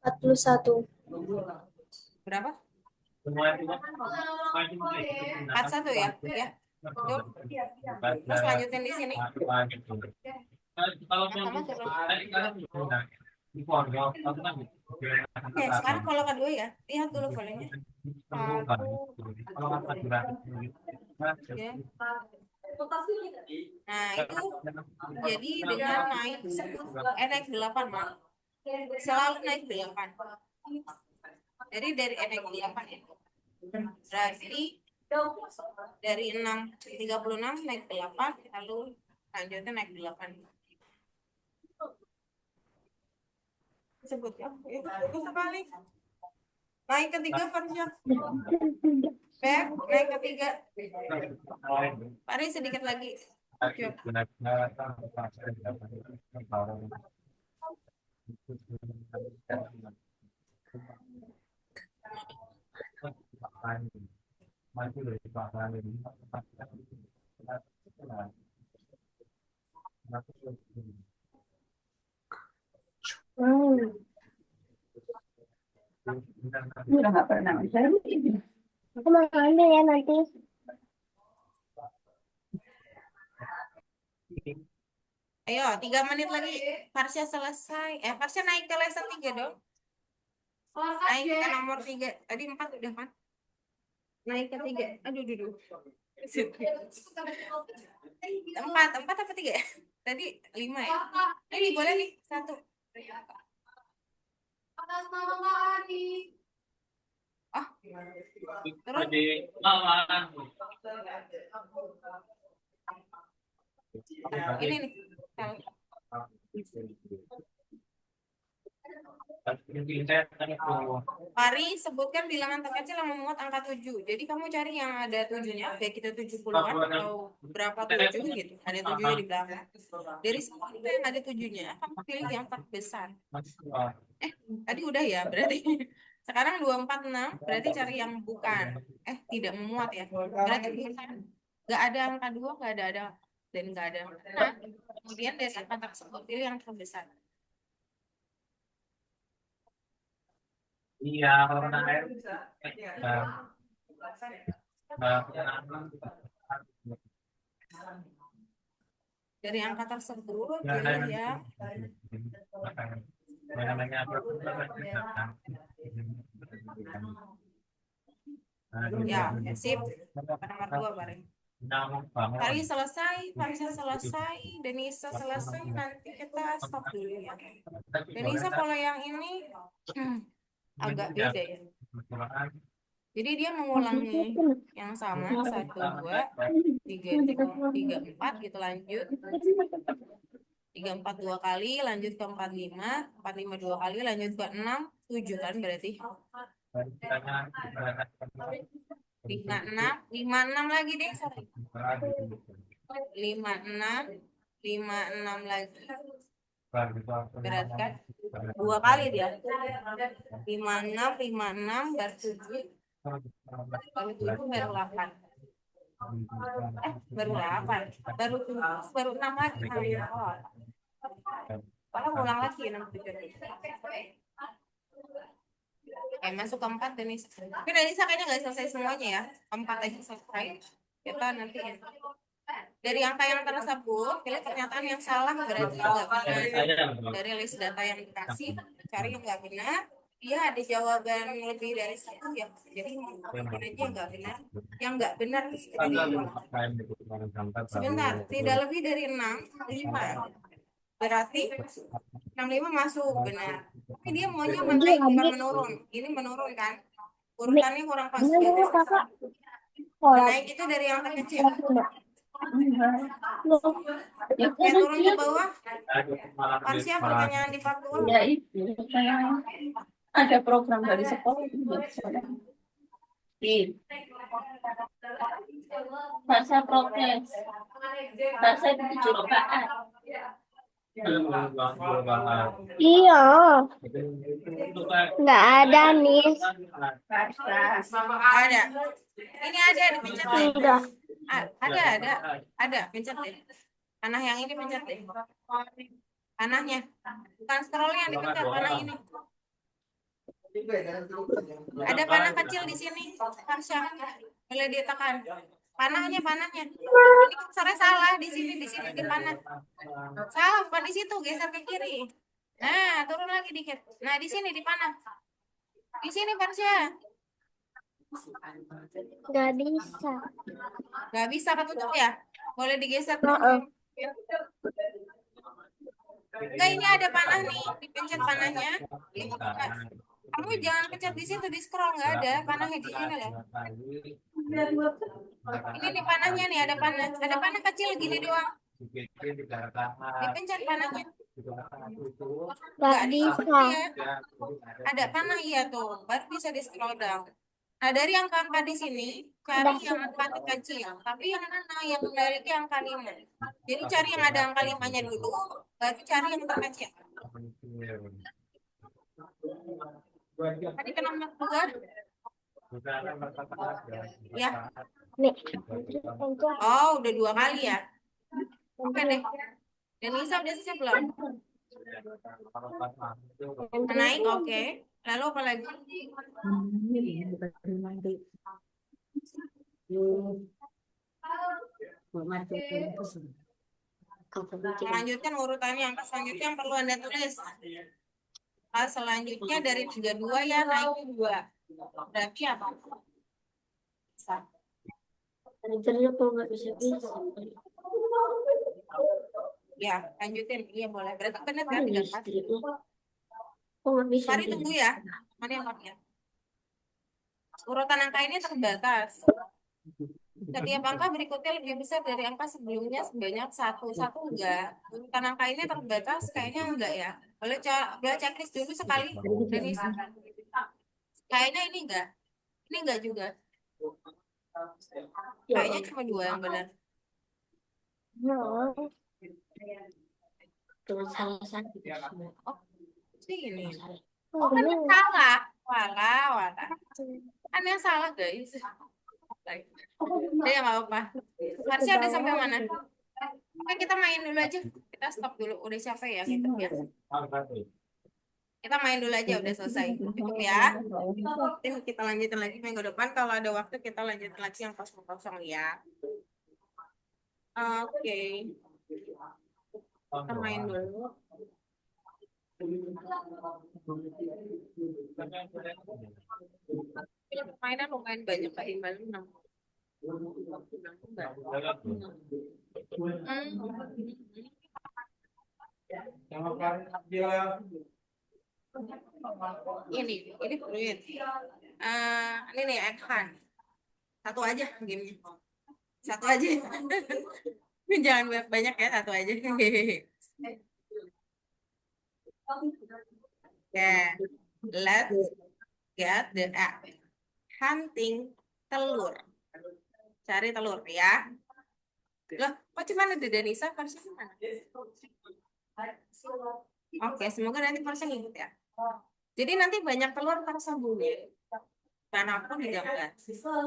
41. berapa? Semua itu 41 ya? Ya. Betul. Terus lanjutin di sini. Kalau Sama turun. di pondok, Oke, sekarang pola kedua ya. Lihat dulu polanya. Ya. Nah, itu jadi dengan naik 8 Mak. Selalu naik 8. Jadi dari naik 8 itu berarti dari 36 naik 8 lalu lanjutnya naik 8. Sebut ya. Itu sekali. Naik ketiga Farsya. Beb, naik ketiga. Pari sedikit lagi. Masih dari pasangan ini. Udah nggak pernah mencari ini. Aku mau ambil ya nanti. Ayo, 3 menit lagi. Farsya selesai. Farsya naik ke lesson 3 dong. Naik ke nomor 3. Tadi 4 udah kan? Naik ke 3. Aduh. 4 apa 3 ya? Tadi 5 ya? Ini boleh nih 1. Atas nama Mbak Ani. Oh, terus Di lawan. ini nih. Mari sebutkan bilangan terkecil yang memuat angka 7. Jadi kamu cari yang ada 7-nya, baik itu 70-an atau berapa 7 gitu. Ada 7-nya di belakang. Dari semua itu yang ada 7-nya, kamu pilih yang terbesar. Tadi udah ya, berarti. Sekarang 246, berarti cari yang bukan. Tidak memuat ya. Berarti nggak ada angka 2, nggak ada dan nggak ada. Nah, kemudian dari angka tersebut pilih yang terbesar. Iya, kalau kena air. Dari angka tersebut pilih ya. Ya, sip. Nomor 2 bareng. Hari selesai, Denisa selesai, nanti kita stop dulu ya. Denisa kalau yang ini agak beda ya. Jadi dia mengulangi yang sama 1, 2, 3, 4 gitu lanjut. 3, 4 2 kali lanjut ke 4, 5, 4, 5 2 kali lanjut ke 6, 7 kan berarti. 5, 6 lagi deh, sorry. 5, 6 lagi. Berarti kan 2 kali dia. 5, 6 baru 7. Baru 7 baru 8. Baru 8. Baru 7 baru 6 lagi. Kalau ulang lagi 6, 7. Masuk ke 4 Denisa. Tapi Denisa kayaknya nggak selesai semuanya ya. 4 aja selesai. Kita nanti ya. Dari angka yang tersebut, pilih pernyataan yang salah berarti nggak benar. Dari list data yang dikasih, cari yang nggak benar. Dia ada jawaban lebih dari 1 ya. Jadi mungkin aja nggak benar. Yang nggak benar terus kita diulang. Sebentar, tidak lebih dari 6, 5. Berarti 65 masuk benar. Tapi dia maunya menaik bukan menurun. Ini menurun kan? Urutannya kurang pas. Naik itu dari yang terkecil. Ya turun ke bawah. Parsial pertanyaan di Papua. Ya itu, saya ada program dari sekolah. Bahasa progres. Bahasa itu jurukaan. Iya, nggak ada nih. Ada. Ini ada dipencet deh. Enggak. Ada, pencet deh. Panah yang ini pencet deh. Panahnya. Bukan scrollnya yang dipencet, panah ini. Ada panah kecil di sini. Harusnya boleh ditekan. Panahnya. Ini kursornya salah di sini di panah. Salah, bukan di situ, geser ke kiri. Nah, turun lagi dikit. Nah, di sini di panah. Di sini Parsya. Nggak bisa. Nggak bisa ketutup ya? Boleh digeser. Enggak, ini ada panah nih. Dipencet panahnya. Kamu jangan pencet di situ, di scroll nggak ada panahnya di sini loh. Ini nih panahnya nih, ada panah kecil gini doang. Dipencet panahnya. Nggak bisa. Ya. Ada panah iya tuh, baru bisa di scroll down. Nah, dari angka di sini cari yang angka terkecil. Tapi yang mana yang memiliki angka 5? Jadi cari yang ada angka 5-nya dulu, baru cari yang terkecil. Tadi ke nomor 2. Ya. Oh, udah 2 kali ya. Oke deh. Denisa udah siap belum? Naik, oke. Lalu apa lagi? Melanjutkan urutannya. Angka selanjutnya yang perlu Anda tulis. Selanjutnya dari 32 ya, naik 2. Berarti apa? Ya, lanjutin. Iya boleh. Berarti benar kan? 34. Mari tunggu ya. Mana yang ya? Urutan angka ini terbatas. Setiap angka berikutnya lebih besar dari angka sebelumnya sebanyak satu. Satu enggak. Urutan angka ini terbatas, kayaknya enggak ya. Boleh checklist dulu sekali, Denis. Kayaknya ini enggak. Ini enggak juga. Kayaknya cuma dua yang benar. Cuma salah satu. Oh, sini. Oh, kan yang salah. Walah. Kan yang salah, guys. Udah ya, nggak apa-apa. Harusnya udah sampai mana? Oke, kita main dulu aja. Kita stop dulu. Udah capek ya gitu ya. Kita main dulu aja, udah selesai. Cukup ya. Nanti kita lanjutin lagi minggu depan. Kalau ada waktu kita lanjutin lagi yang kosong-kosong ya. Oke. Kita main dulu. Permainan lumayan banyak Kak Iqbal. Ini fluid. Ini nih Ekhan. Satu aja gamenya. Satu aja. Jangan banyak ya, satu aja. Yeah. Let's get the app. Hunting telur. Cari telur ya. Loh, kok cuma ada Danisa versi mana? Oke, semoga nanti versi ngikut ya. Jadi nanti banyak telur tersembunyi. Karena aku di gambar.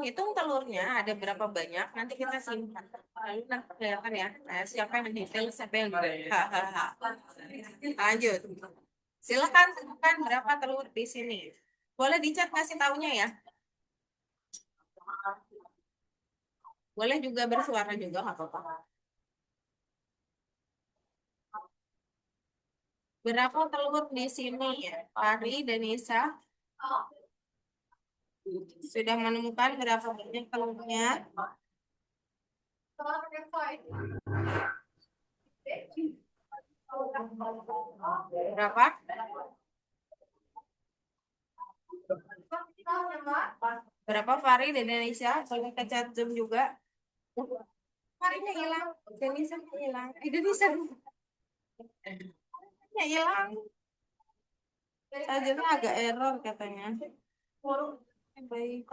Hitung telurnya ada berapa banyak, nanti kita simpan. Lalu nanti kelihatan ya, siapa yang detail, siapa yang lanjut. Silakan tentukan berapa telur di sini. Boleh dicat kasih taunya ya. Boleh juga bersuara juga, nggak apa-apa. Berapa telur di sini ya? Fahri dan Nisa sudah menemukan berapa banyak telurnya? Berapa? Berapa Fahri dan Indonesia? Boleh kecat Zoom juga. Fahrinya hilang, Indonesia hilang. Indonesia hilang. Sajanya agak error katanya. Baik.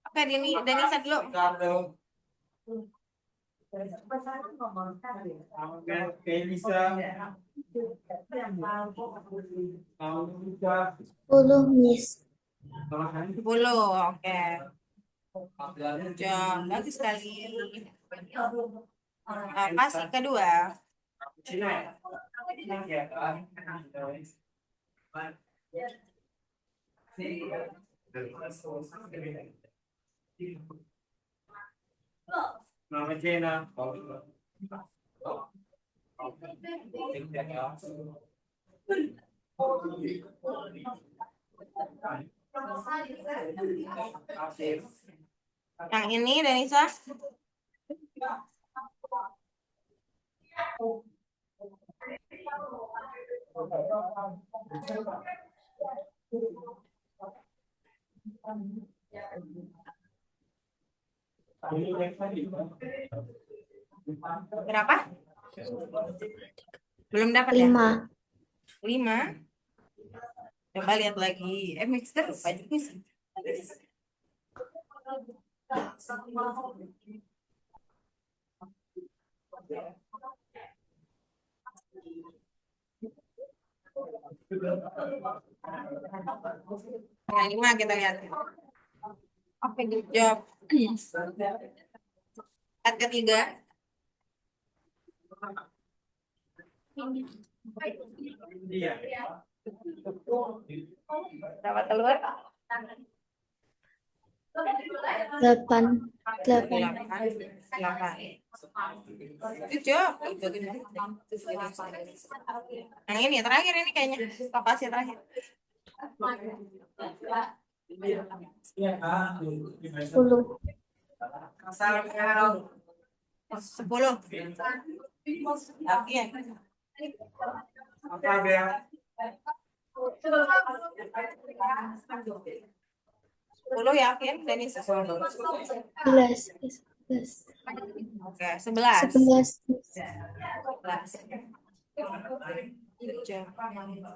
Oke, ini Indonesia dulu. Puluh Miss. 10, oke. Jam bagus sekali. Kasih kedua. Nama Cina. Yang ini Danisa. Berapa? Belum dapat ya? 5. 5. Coba lihat lagi. Mixer lupa juga sih. Yang 5 kita lihat. Oke, good job. Lihat ketiga. Iya. Berapa telur? 8. 8. Good job. Yang ini terakhir ini kayaknya. Lokasi terakhir. 10. 10. Yakin? Apa ya? 10 yakin, Denisa? 11. 11. Oke, 11. 11. 11.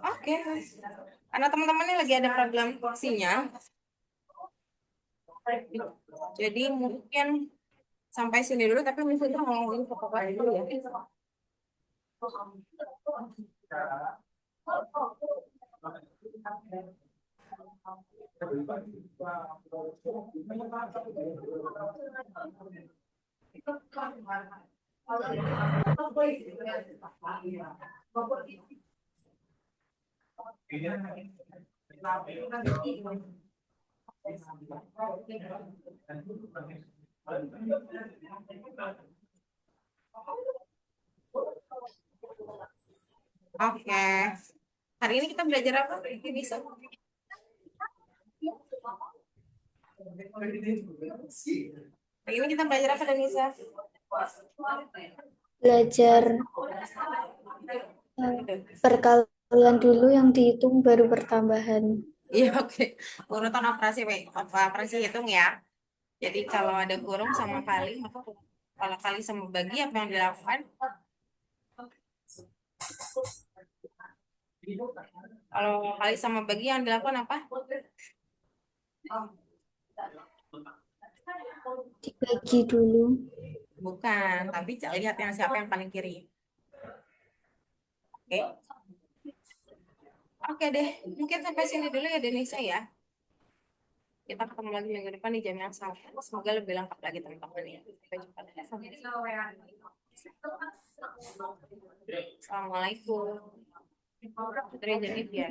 Oke. Karena teman-teman ini lagi ada problem sinyal. Jadi mungkin sampai sini dulu, tapi mungkin kita mau ini fotokopi dulu ya. Oke. Hari ini kita belajar apa? Bisa. Hari ini kita belajar apa, Denisa? Belajar perkalian dulu yang dihitung baru pertambahan. Iya, oke. Urutan operasi hitung ya. Jadi kalau ada kurung sama kali, maka kalau kali sama bagi apa yang dilakukan? Kalau kali sama bagi yang dilakukan apa? Dibagi dulu. Bukan, tapi lihat yang siapa yang paling kiri. Oke. Oke deh, mungkin sampai sini dulu ya Denisa ya. Kita ketemu lagi minggu depan di jam yang sama. Semoga lebih lengkap lagi teman-teman ya. Sampai jumpa. Assalamualaikum. Putri Jenif ya.